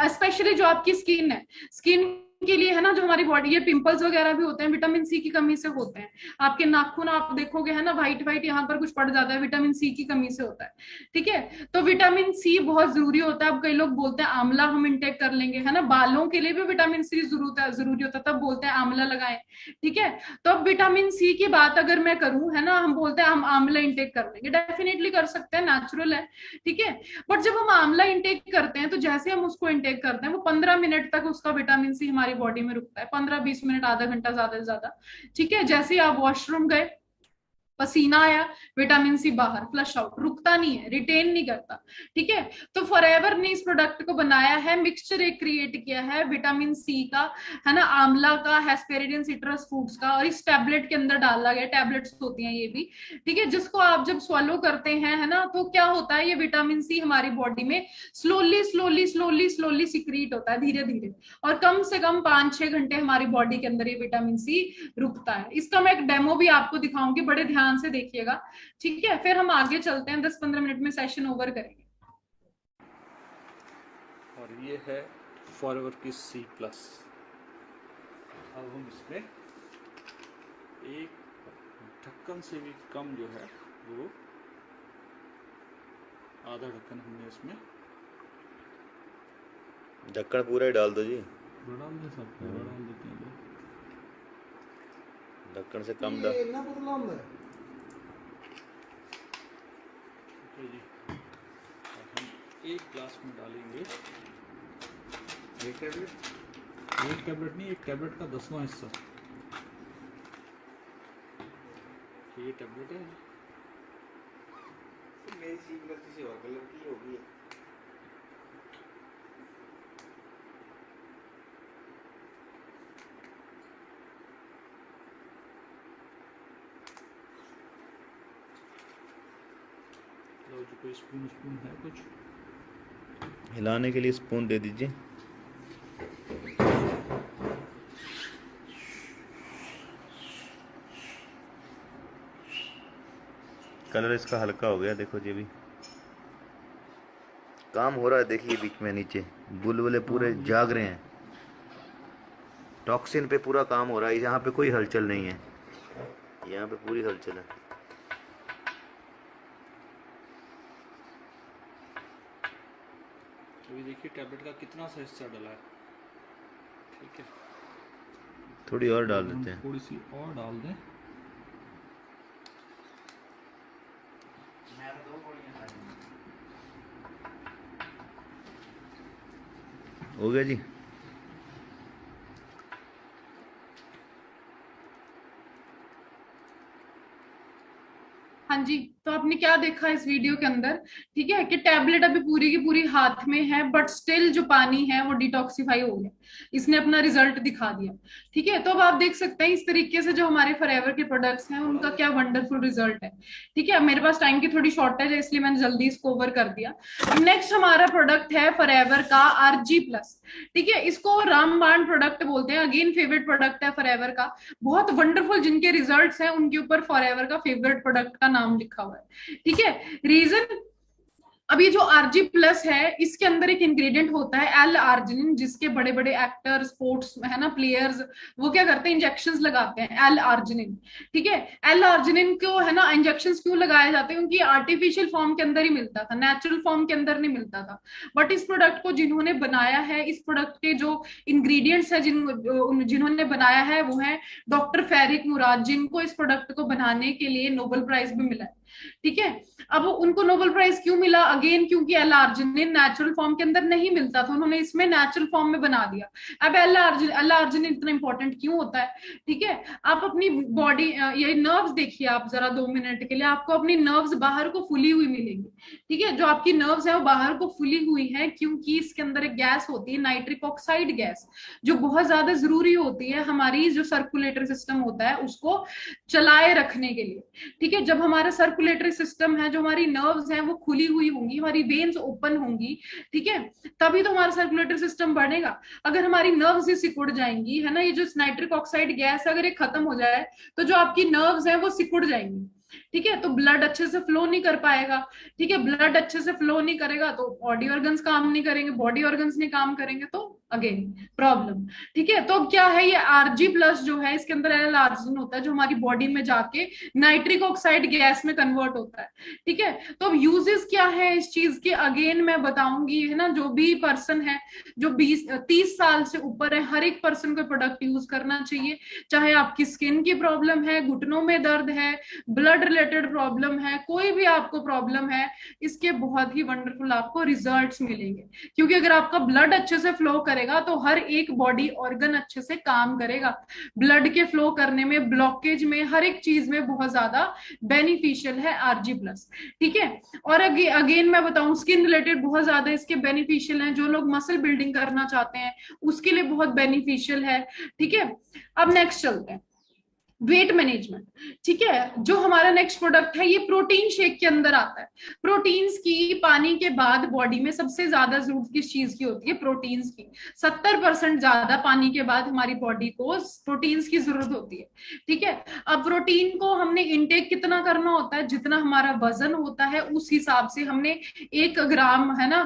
स्पेशली जो आपकी स्किन है, स्किन के लिए है ना, जो हमारी बॉडी, ये पिंपल्स वगैरह भी होते हैं विटामिन सी की कमी से होते हैं। आपके नाखून आप देखोगे है ना व्हाइट व्हाइट, यहाँ पर कुछ पड़ जाता है, विटामिन सी की कमी से होता है। ठीक है, तो विटामिन सी बहुत जरूरी होता है। अब कई लोग बोलते हैं आंवला हम इंटेक कर लेंगे, है ना, बालों के लिए भी विटामिन सी जरूरी होता है, तब बोलते हैं आंवला लगाएं। ठीक है, तो अब विटामिन सी की बात अगर मैं करूं, है ना, हम बोलते हैं हम आंवला इंटेक कर लेंगे, डेफिनेटली कर सकते हैं, नेचुरल है। ठीक है, बट जब हम आंवला इंटेक करते हैं तो जैसे हम उसको इंटेक करते हैं वो 15 मिनट तक उसका विटामिन सी हमारी बॉडी में रुकता है, 15-20 मिनट, आधा घंटा ज्यादा से ज्यादा। ठीक है, जैसे आप वॉशरूम गए, पसीना आया, विटामिन सी बाहर, फ्लश आउट, रुकता नहीं है, रिटेन नहीं करता। ठीक है, तो फॉरएवर ने इस प्रोडक्ट को बनाया है, मिक्सचर एक क्रिएट किया है विटामिन सी का, है ना, आंवला का, हेस्पेरिडिन सिट्रस फ्रूट्स का, और इस टैबलेट के अंदर डाला गया, टैबलेट्स होती हैं ये भी। ठीक है, जिसको आप जब swallow करते हैं, है ना, तो क्या होता है, ये विटामिन सी हमारी बॉडी में slowly slowly slowly slowly secrete होता है, धीरे धीरे, और कम से कम 5-6 घंटे हमारी बॉडी के अंदर ये विटामिन सी रुकता है। इसका मैं एक डेमो भी आपको दिखाऊंगी, बड़े ध्यान से देखिएगा। ठीक है, फिर हम आगे चलते हैं, 10-15 मिनट में सेशन ओवर करेंगे। और ये है फॉरएवर की C+। अब हम इसमें एक ढक्कन से भी कम जो है वो आधा ढक्कन हमने इसमें, ढक्कन पूरा ही डाल दो जी, डाल दे, सब पूरा डाल देते हैं। ढक्कन से कम डाल। ठीक है जी, अब हम एक ग्लास में डालेंगे एक टैबलेट नहीं, एक टैबलेट का 10वां हिस्सा। ये टैबलेट है, मेरी सीट गलती से और कलर की होगी। जो कोई स्पून स्पून है कुछ? हिलाने के लिए स्पून दे दीजिए। कलर इसका हल्का हो गया, देखो जी अभी काम हो रहा है। देखिए बीच में नीचे बुलबुले पूरे जाग रहे हैं, टॉक्सिन पे पूरा काम हो रहा है। यहाँ पे कोई हलचल नहीं है, यहाँ पे पूरी हलचल है। अभी देखिए टैबलेट का कितना सा हिस्सा डला है। ठीक है, थोड़ी और डाल देते हैं। थोड़ी सी और डाल दें। हो गया जी। हाँ जी, तो आपने क्या देखा इस वीडियो के अंदर, ठीक है, कि टैबलेट अभी पूरी की पूरी हाथ में है, बट स्टिल जो पानी है वो डिटॉक्सिफाई हो गया, इसने अपना रिजल्ट दिखा दिया। ठीक है, तो अब आप देख सकते हैं इस तरीके से जो हमारे फॉरएवर के प्रोडक्ट्स हैं उनका क्या वंडरफुल रिजल्ट है। ठीक है, मेरे पास टाइम की थोड़ी शॉर्टेज है इसलिए मैंने जल्दी इसको कवर कर दिया। अब नेक्स्ट हमारा प्रोडक्ट है फॉरएवर का RG प्लस। ठीक है, इसको रामबाण प्रोडक्ट बोलते हैं, अगेन फेवरेट प्रोडक्ट है फॉरएवर का, बहुत वंडरफुल। जिनके रिजल्ट्स हैं उनके ऊपर फॉरएवर का फेवरेट प्रोडक्ट का नाम लिखा हुआ है। ठीक है, रीजन, अब ये जो RG प्लस है इसके अंदर एक इंग्रेडिएंट होता है L-आर्जिनिन, जिसके बड़े बड़े एक्टर, स्पोर्ट्स है ना, प्लेयर्स, वो क्या करते हैं, इंजेक्शंस लगाते हैं L-आर्जिनिन। ठीक है, L-आर्जिनिन को है ना इंजेक्शंस क्यों लगाए जाते हैं, क्योंकि आर्टिफिशियल फॉर्म के अंदर ही मिलता था, नेचुरल फॉर्म के अंदर नहीं मिलता था। बट इस प्रोडक्ट को जिन्होंने बनाया है, इस प्रोडक्ट के जो इंग्रेडिएंट्स है जिन्होंने बनाया है वो है डॉक्टर फैरिक मुराद, जिनको इस प्रोडक्ट को बनाने के लिए नोबेल प्राइज भी मिला है। ठीक है, अब उनको नोबेल प्राइज क्यों मिला, अगेन क्योंकि L-आर्जिनिन नेचुरल फॉर्म के अंदर नहीं मिलता था, उन्होंने इसमें नेचुरल फॉर्म में बना दिया। अब L-आर्जिनिन इतना इंपॉर्टेंट क्यों होता है? ठीक है, आप अपनी बॉडी, ये नर्व्स देखिए आप जरा 2 मिनट के लिए, आपको अपनी नर्व्स बाहर को फुली हुई मिलेंगी। ठीक है, जो आपकी नर्व्स है वो बाहर को फुली हुई है, क्योंकि इसके अंदर एक गैस होती है नाइट्रिक ऑक्साइड गैस, जो बहुत ज्यादा जरूरी होती है हमारी जो सर्कुलेटरी सिस्टम होता है उसको चलाए रखने के लिए। ठीक है, जब हमारा सर्कुलेटरी सिस्टम है, जो हमारी नर्व्स हैं वो खुली हुई होंगी, हमारी वेन्स ओपन होंगी, ठीक है, तभी तो हमारा सर्कुलेटरी सिस्टम बढ़ेगा। अगर हमारी नर्व्स ही सिकुड़ जाएंगी, है ना, ये जो नाइट्रिक ऑक्साइड गैस अगर ये खत्म हो जाए तो जो आपकी नर्व्स हैं वो सिकुड़ जाएंगी। ठीक है, तो ब्लड अच्छे से फ्लो नहीं कर पाएगा। ठीक है, ब्लड अच्छे से फ्लो नहीं करेगा तो बॉडी ऑर्गन्स काम नहीं करेंगे, बॉडी ऑर्गन्स नहीं काम करेंगे तो अगेन प्रॉब्लम। ठीक है, तो क्या है ये RG प्लस जो है, इसके अंदर L-आर्जिनिन होता है जो हमारी बॉडी में जाके नाइट्रिक ऑक्साइड गैस में कन्वर्ट होता है। ठीक है, तो अब यूजेस क्या है इस चीज के, अगेन मैं बताऊंगी, है ना, जो भी पर्सन है जो 20-30 साल से ऊपर है, हर एक पर्सन को प्रोडक्ट यूज करना चाहिए। चाहे आपकी स्किन की प्रॉब्लम है, घुटनों में दर्द है, ब्लड रिलेटेड प्रॉब्लम है, कोई भी आपको प्रॉब्लम है, इसके बहुत ही वंडरफुल आपको रिजल्ट्स मिलेंगे। क्योंकि अगर आपका ब्लड अच्छे से फ्लो करेगा तो हर एक बॉडी ऑर्गन अच्छे से काम करेगा। ब्लड के फ्लो करने में, ब्लॉकेज में, हर एक चीज में बहुत ज्यादा बेनिफिशियल है RG प्लस। ठीक है, और अगेन मैं बताऊं, स्किन रिलेटेड बहुत ज्यादा इसके बेनिफिशियल हैं, जो लोग मसल बिल्डिंग करना चाहते हैं उसके लिए बहुत बेनिफिशियल है। ठीक है, अब नेक्स्ट चलते हैं, वेट मैनेजमेंट। ठीक है, जो हमारा नेक्स्ट प्रोडक्ट है ये प्रोटीन शेक के अंदर आता है। प्रोटीन्स की पानी के बाद बॉडी में सबसे ज्यादा जरूरत किस चीज की होती है? प्रोटीन्स की। 70% ज्यादा पानी के बाद हमारी बॉडी को प्रोटीन्स की जरूरत होती है। ठीक है, अब प्रोटीन को हमने इंटेक कितना करना होता है? जितना हमारा वजन होता है उस हिसाब से हमने 1 ग्राम, है ना,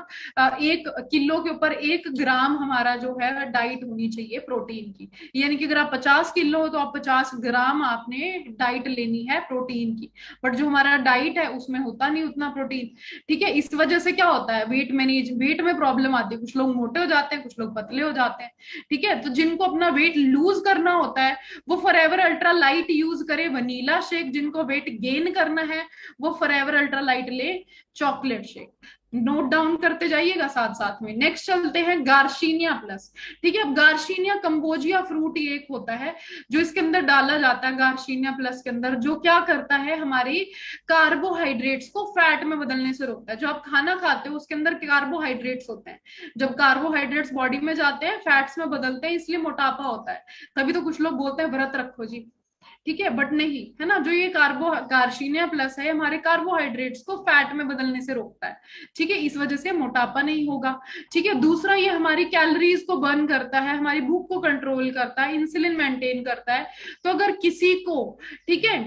1 किलो के ऊपर 1 ग्राम हमारा जो है डाइट होनी चाहिए प्रोटीन की। यानी कि अगर आप 50 किलो हो तो आप 50 ग्राम आपने डाइट लेनी है प्रोटीन की। बट जो हमारा डाइट है उसमें होता नहीं उतना प्रोटीन। ठीक है, इस वजह से क्या होता है, वेट में प्रॉब्लम आती है, कुछ लोग मोटे हो जाते हैं, कुछ लोग पतले हो जाते हैं। ठीक है, तो जिनको अपना वेट लूज करना होता है वो फॉरएवर अल्ट्रा लाइट यूज करे, वनीला शेक। जिनको वेट गेन करना है वो फॉरएवर अल्ट्रा लाइट ले, चॉकलेट शेक। नोट डाउन करते जाइएगा साथ साथ में। नेक्स्ट चलते हैं गार्शिनिया प्लस। ठीक है, अब गार्शिनिया कंबोजिया फ्रूट ये एक होता है जो इसके अंदर डाला जाता है गार्शिनिया प्लस के अंदर, जो क्या करता है, हमारी कार्बोहाइड्रेट्स को फैट में बदलने से रोकता है। जो आप खाना खाते हो उसके अंदर कार्बोहाइड्रेट्स होते हैं, जब कार्बोहाइड्रेट्स बॉडी में जाते हैं फैट्स में बदलते हैं, इसलिए मोटापा होता है। तभी तो कुछ लोग बोलते हैं व्रत रखो जी। ठीक है, बट नहीं, है ना, जो ये गार्शिनिया प्लस है हमारे कार्बोहाइड्रेट्स को फैट में बदलने से रोकता है। ठीक है, इस वजह से मोटापा नहीं होगा। ठीक है, दूसरा ये हमारी कैलोरीज को बर्न करता है, हमारी भूख को कंट्रोल करता है, इंसुलिन मेंटेन करता है। तो अगर किसी को, ठीक है,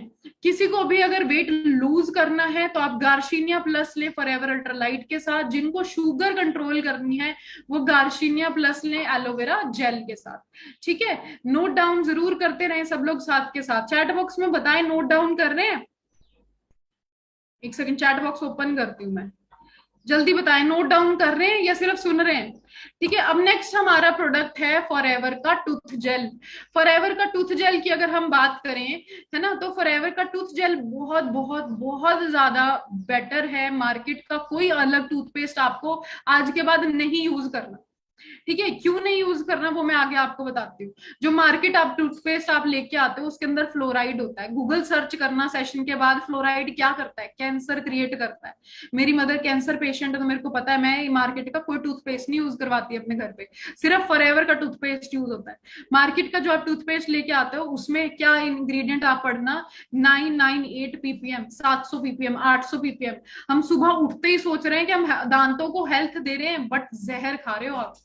किसी को भी अगर वेट लूज करना है तो आप गार्शिनिया प्लस ले फॉरएवर अल्ट्रालाइट के साथ। जिनको शुगर कंट्रोल करनी है वो गार्शिनिया प्लस ले एलोवेरा जेल के साथ। ठीक है, नोट डाउन जरूर करते रहे सब लोग साथ के साथ। चैट बॉक्स में बताएं नोट डाउन कर रहे हैं। एक सेकंड चैट बॉक्स ओपन करती हूँ मैं, जल्दी बताएं नोट डाउन कर रहे हैं या सिर्फ सुन रहे हैं। ठीक है, अब नेक्स्ट हमारा प्रोडक्ट है फॉरएवर का टूथ जेल। फॉरएवर का टूथ जेल की अगर हम बात करें, है ना, तो फॉरएवर का टूथ जेल बहुत बहुत बहुत ज्यादा बेटर है। मार्केट का कोई अलग टूथपेस्ट आपको आज के बाद नहीं यूज करना। ठीक है, क्यों नहीं यूज करना वो मैं आगे आपको बताती हूँ। जो मार्केट आप टूथपेस्ट आप लेके आते हो उसके अंदर फ्लोराइड होता है। गूगल सर्च करना सेशन के बाद, फ्लोराइड क्या करता है, कैंसर क्रिएट करता है। मेरी मदर कैंसर पेशेंट है तो मेरे को पता है, मैं मार्केट का कोई टूथपेस्ट नहीं यूज करवाती अपने घर पे, सिर्फ फॉरएवर का टूथपेस्ट यूज होता है। मार्केट का जो आप टूथपेस्ट लेके आते हो उसमें क्या इंग्रेडिएंट आप पढ़ना, 998 ppm, 700 ppm, 800 ppm। हम सुबह उठते ही सोच रहे हैं कि हम दांतों को हेल्थ दे रहे हैं, बट जहर खा रहे हो आप।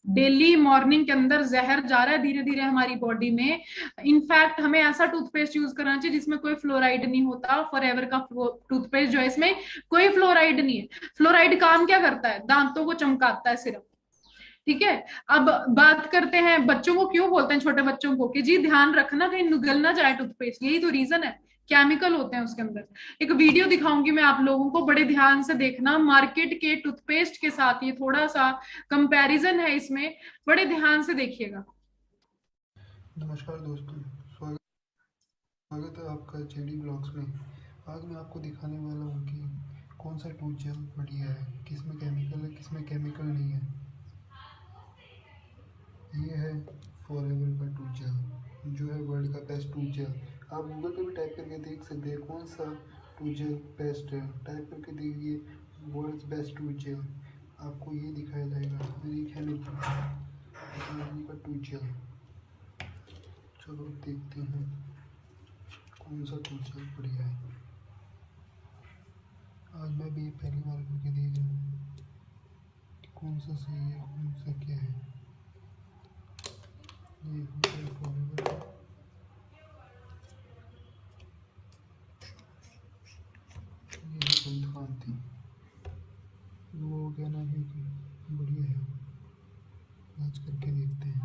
डेली मॉर्निंग के अंदर जहर जा रहा है धीरे धीरे हमारी बॉडी में। इनफैक्ट हमें ऐसा टूथपेस्ट यूज करना चाहिए जिसमें कोई फ्लोराइड नहीं होता। फॉरएवर का टूथपेस्ट जो है इसमें कोई फ्लोराइड नहीं है। फ्लोराइड काम क्या करता है, दांतों को चमकाता है सिर्फ। ठीक है, अब बात करते हैं बच्चों को क्यों बोलते हैं, छोटे बच्चों को, कि जी ध्यान रखना कहीं निगल ना जाए टूथपेस्ट, यही तो रीजन है। केमिकल होते हैं उसके अंदर। एक वीडियो दिखाऊंगी मैं आप लोगों को, बड़े ध्यान से देखना। मार्केट के टूथपेस्ट के साथ ये थोड़ा सा कंपैरिजन है इसमें, बड़े ध्यान से देखिएगा। नमस्कार दोस्तों, स्वागत है आपका जेडी ब्लॉग्स में। आज मैं आपको दिखाने वाला हूँ कि कौन सा टूथ जेल बढ़िया है, किसमें केमिकल है, किसमें केमिकल नहीं है। ये है फॉरएवर का टूथ जेल, जो है वर्ल्ड का बेस्ट टूथ जेल। आप गूगल पे भी टाइप करके देख सकते हैं कौन सा टूथ जेल बेस्ट है। टाइप करके देखिए वर्ल्ड बेस्ट टूथ जेल, आपको ये दिखाया जाएगा। एक है का टूथ जेल। चलो देखते हैं कौन सा टूथ जेल बढ़िया है। आज मैं भी पहली बार करके देख रहा हूँ कौन सा सही है, कौन सा क्या है। ये होता है फॉरएवर का। ये बंदखांती, वो कहना है कि बढ़िया है। आज करके देखते हैं।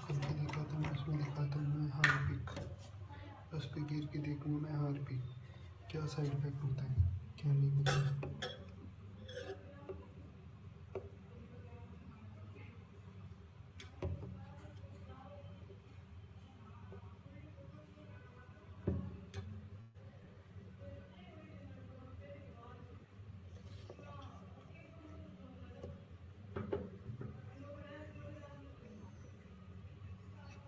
करके दिखाता हूँ, उसमें दिखाता हूँ मैं हार्पिक। उस पर गिर के देखूँगा मैं हार्पिक क्या साइड इफेक्ट होता है, क्या नहीं होता है।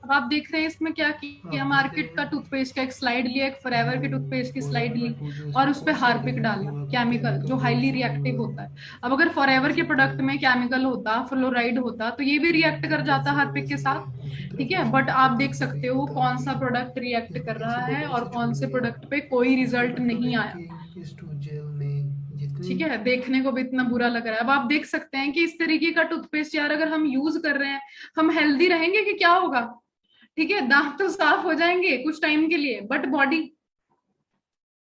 अब आप देख रहे हैं इसमें क्या किया, मार्केट का टूथपेस्ट का एक स्लाइड लिया, एक फॉरएवर के टूथपेस्ट की स्लाइड ली और उस पर हार्पिक डाला, केमिकल जो हाईली रिएक्टिव होता है। अब अगर फॉरएवर के प्रोडक्ट में केमिकल होता, फ्लोराइड होता, तो ये भी रिएक्ट कर जाता हार्पिक के साथ। ठीक है, बट आप देख सकते हो कौन सा प्रोडक्ट रिएक्ट कर रहा है और कौन से प्रोडक्ट पे कोई रिजल्ट नहीं आया। इस टूथ जेल में जितनी ठीक है, देखने को भी इतना बुरा लग रहा है। अब आप देख सकते हैं कि इस तरीके का टूथपेस्ट यार अगर हम यूज कर रहे हैं, हम हेल्दी रहेंगे कि क्या होगा। ठीक है, दांत तो साफ हो जाएंगे कुछ टाइम के लिए, बट बॉडी,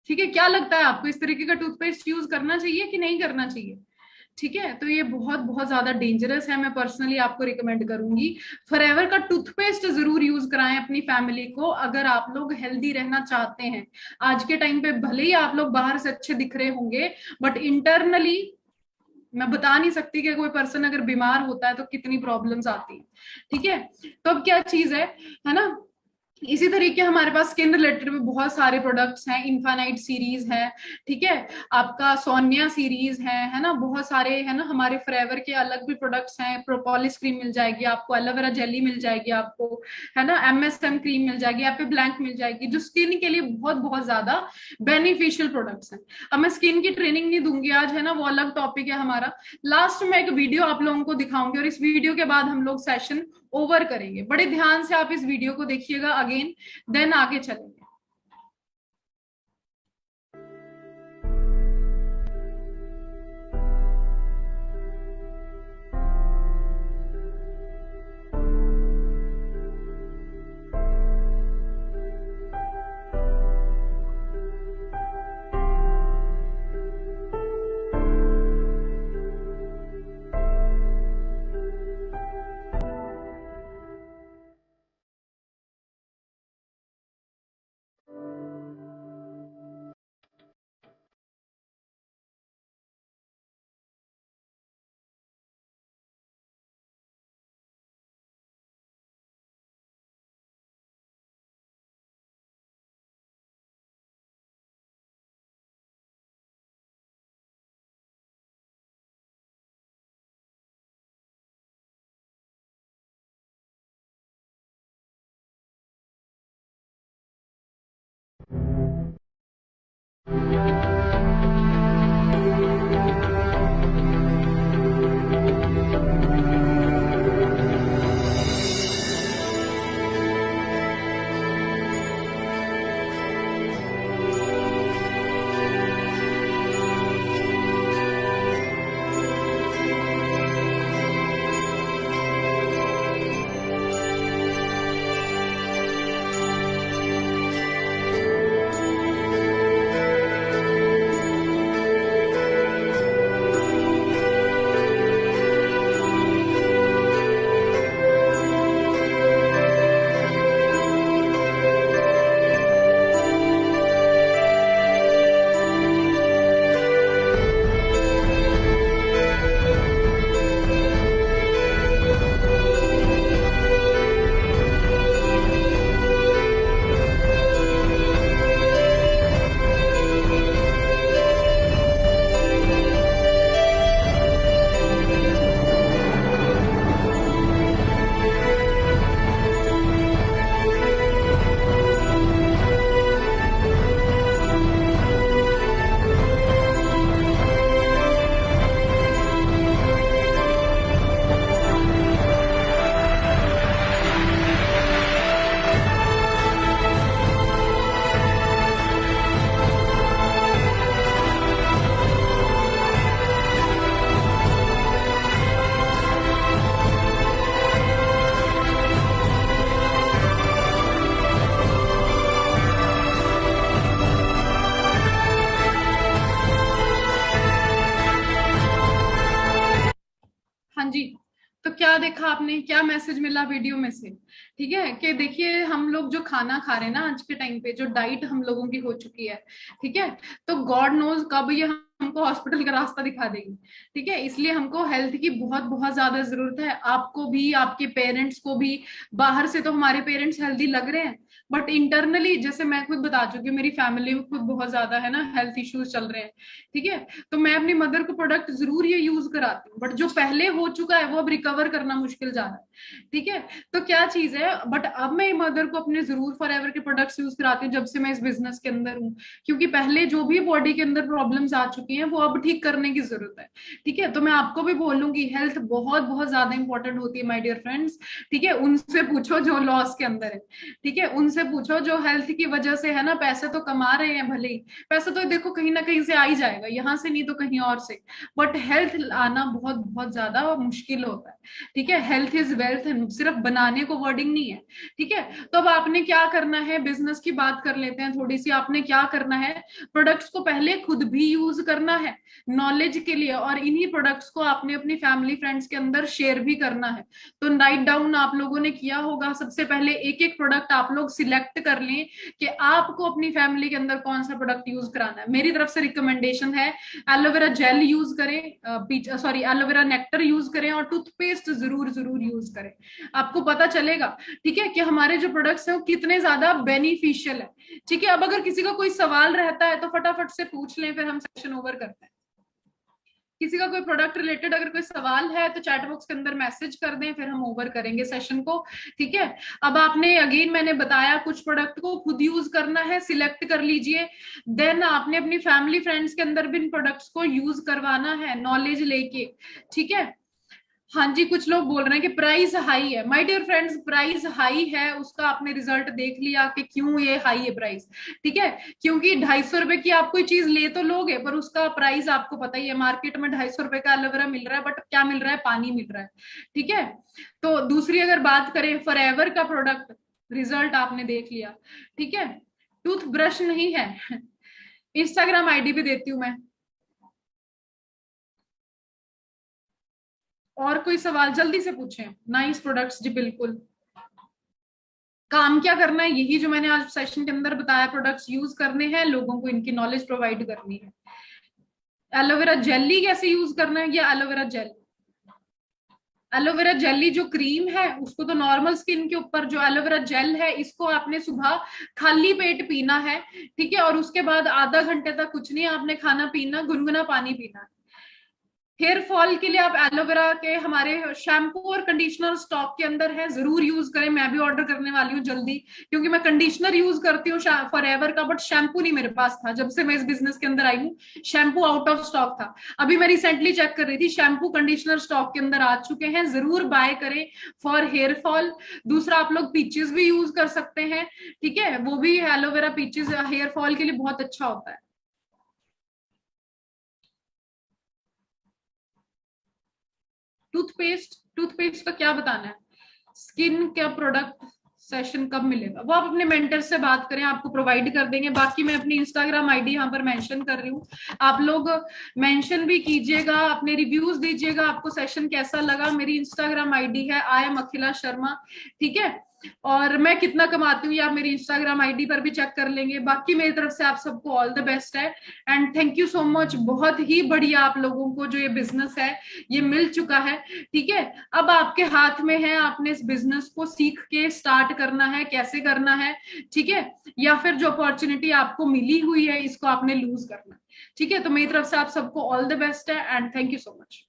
ठीक है, क्या लगता है आपको इस तरीके का टूथपेस्ट यूज करना चाहिए कि नहीं करना चाहिए। ठीक है, तो ये बहुत बहुत ज्यादा डेंजरस है। मैं पर्सनली आपको रिकमेंड करूंगी फॉरएवर का टूथपेस्ट जरूर यूज कराएं अपनी फैमिली को, अगर आप लोग हेल्दी रहना चाहते हैं। आज के टाइम पे भले ही आप लोग बाहर से अच्छे दिख रहे होंगे, बट इंटरनली मैं बता नहीं सकती कि कोई पर्सन अगर बीमार होता है तो कितनी प्रॉब्लम्स आती है। ठीक है, तो अब क्या चीज है ना, इसी तरीके हमारे पास स्किन रिलेटेड भी बहुत सारे प्रोडक्ट्स हैं, इन्फानाइट सीरीज है, ठीक है, आपका सोनिया सीरीज है ना, बहुत सारे है ना, हमारे फॉरएवर के अलग भी प्रोडक्ट्स हैं, प्रोपोलिस क्रीम मिल जाएगी आपको, एलोवेरा जेली मिल जाएगी आपको, है ना, MSM क्रीम मिल जाएगी, आप पे ब्लैंक मिल जाएगी, जो स्किन के लिए बहुत बहुत ज्यादा बेनिफिशियल प्रोडक्ट्स हैं। अब मैं स्किन की ट्रेनिंग नहीं दूंगी आज, है ना, वो अलग टॉपिक है हमारा। लास्ट में एक वीडियो आप लोगों को दिखाऊंगी और इस वीडियो के बाद हम लोग सेशन ओवर करेंगे। बड़े ध्यान से आप इस वीडियो को देखिएगा अगेन, देन आगे चलेंगे। हाँ जी, तो क्या देखा आपने, क्या मैसेज मिला वीडियो में से? ठीक है, कि देखिए हम लोग जो खाना खा रहे हैं ना आज के टाइम पे, जो डाइट हम लोगों की हो चुकी है, ठीक है, तो गॉड नोज कब ये हमको हॉस्पिटल का रास्ता दिखा देगी। ठीक है, इसलिए हमको हेल्थ की बहुत बहुत ज्यादा जरूरत है, आपको भी, आपके पेरेंट्स को भी। बाहर से तो हमारे पेरेंट्स हेल्दी लग रहे हैं, बट इंटरनली, जैसे मैं खुद बता चुकी हूँ, मेरी फैमिली में खुद बहुत ज्यादा है ना हेल्थ इश्यूज चल रहे हैं। ठीक है, तो मैं अपनी मदर को प्रोडक्ट जरूर ये यूज कराती हूँ, बट जो पहले हो चुका है वो अब रिकवर करना मुश्किल जा रहा है। ठीक है, तो क्या चीज है, बट अब मैं मदर को अपने जरूर फॉरएवर के प्रोडक्ट्स यूज कराती हूँ जब से मैं इस बिजनेस के अंदर हूँ, क्योंकि पहले जो भी बॉडी के अंदर प्रॉब्लम्स आ चुकी हैं वो अब ठीक करने की जरूरत है। ठीक है, तो मैं आपको भी बोलूंगी, हेल्थ बहुत बहुत ज्यादा इंपॉर्टेंट होती है माय डियर फ्रेंड्स। ठीक है, उनसे पूछो जो लॉस के अंदर है, ठीक है, उनसे पूछो जो हेल्थ की वजह से है ना, पैसे तो कमा रहे हैं भले ही, पैसा तो देखो कहीं ना कहीं से आ ही जाएगा, यहाँ से नहीं तो कहीं और से, बट हेल्थ आना बहुत बहुत ज्यादा मुश्किल होता है। ठीक है, हेल्थ इज वेल्थ है, सिर्फ बनाने को वर्डिंग नहीं है। ठीक है, तो अब आपने क्या करना है, बिजनेस की बात कर लेते हैं थोड़ी सी। आपने क्या करना है, प्रोडक्ट्स को पहले खुद भी यूज करना है नॉलेज के लिए, और इन्हीं प्रोडक्ट्स को आपने अपनी फैमिली फ्रेंड्स के अंदर शेयर भी करना है। तो राइट डाउन आप लोगों ने किया होगा, सबसे पहले एक एक प्रोडक्ट आप लोग सिलेक्ट कर लें कि आपको अपनी फैमिली के अंदर कौन सा प्रोडक्ट यूज कराना है। मेरी तरफ से रिकमेंडेशन है एलोवेरा जेल यूज करें, सॉरी एलोवेरा नेक्टर यूज करें, और टूथपेस्ट जरूर जरूर यूज करें। आपको पता चलेगा, ठीक है, कि हमारे जो प्रोडक्ट्स हैं वो कितने ज्यादा बेनिफिशियल है। ठीक है, अब अगर किसी का कोई सवाल रहता है तो फटाफट से पूछ लें, फिर हम सेशन ओवर करते हैं। किसी का कोई प्रोडक्ट रिलेटेड अगर कोई सवाल है तो चैट बॉक्स के अंदर मैसेज कर दें, फिर हम ओवर करेंगे सेशन को। ठीक है, अब आपने अगेन मैंने बताया कुछ प्रोडक्ट को खुद यूज करना है, सिलेक्ट कर लीजिए, देन आपने अपनी फैमिली फ्रेंड्स के अंदर भी इन प्रोडक्ट्स को यूज करवाना है नॉलेज लेके। ठीक है, हाँ जी, कुछ लोग बोल रहे हैं कि प्राइस हाई है। My dear friends, price high है, उसका आपने रिजल्ट देख लिया कि क्यों ये हाई है प्राइस। ठीक है, क्योंकि 250 रुपए की आप कोई चीज ले तो लोगे, पर उसका प्राइस आपको पता ही है, मार्केट में 250 रुपए का एलोवेरा मिल रहा है, बट क्या मिल रहा है, पानी मिल रहा है। ठीक है, तो दूसरी अगर बात करें फॉरएवर का प्रोडक्ट, रिजल्ट आपने देख लिया। ठीक है, टूथ ब्रश नहीं है। इंस्टाग्राम आईडी भी देती हूँ मैं। और कोई सवाल जल्दी से पूछें। नाइस प्रोडक्ट्स जी, बिल्कुल। काम क्या करना है, यही जो मैंने आज सेशन के अंदर बताया, प्रोडक्ट्स यूज करने हैं, लोगों को इनकी नॉलेज प्रोवाइड करनी है। एलोवेरा जेली कैसे यूज करना है, या एलोवेरा जेल, एलोवेरा जेली जो क्रीम है उसको तो नॉर्मल स्किन के ऊपर, जो एलोवेरा जेल है इसको आपने सुबह खाली पेट पीना है। ठीक है, और उसके बाद आधा घंटे तक कुछ नहीं आपने खाना पीना, गुनगुना पानी पीना है। हेयर फॉल के लिए आप एलोवेरा के हमारे शैम्पू और कंडीशनर स्टॉक के अंदर है, जरूर यूज करें। मैं भी ऑर्डर करने वाली हूँ जल्दी, क्योंकि मैं कंडीशनर यूज करती हूँ फॉरएवर का, बट शैम्पू नहीं मेरे पास था। जब से मैं इस बिजनेस के अंदर आई हूँ शैम्पू आउट ऑफ स्टॉक था। अभी मैं रिसेंटली चेक कर रही थी, शैम्पू कंडीशनर स्टॉक के अंदर आ चुके हैं, जरूर बाय करें फॉर हेयर फॉल। दूसरा आप लोग पीचेस भी यूज कर सकते हैं। ठीक है, वो भी एलोवेरा पीचेस हेयर फॉल के लिए बहुत अच्छा होता है। टूथपेस्ट का क्या बताना है, स्किन का प्रोडक्ट सेशन कब मिलेगा, वो आप अपने मेंटर से बात करें, आपको प्रोवाइड कर देंगे। बाकी मैं अपनी इंस्टाग्राम आईडी यहाँ पर मेंशन कर रही हूँ, आप लोग मेंशन भी कीजिएगा, अपने रिव्यूज दीजिएगा, आपको सेशन कैसा लगा। मेरी इंस्टाग्राम आईडी है आई एम अखिला शर्मा। ठीक है, और मैं कितना कमाती हूँ ये आप मेरी इंस्टाग्राम आईडी पर भी चेक कर लेंगे। बाकी मेरी तरफ से आप सबको ऑल द बेस्ट है, and thank you so much. बहुत ही बढ़िया आप लोगों को जो ये बिजनेस है ये मिल चुका है। ठीक है, अब आपके हाथ में है, आपने इस बिजनेस को सीख के स्टार्ट करना है, कैसे करना है। ठीक है, या फिर जो अपॉर्चुनिटी आपको मिली हुई है इसको आपने लूज करना है। ठीक है, तो मेरी तरफ से आप सबको ऑल द बेस्ट है, and thank you so much.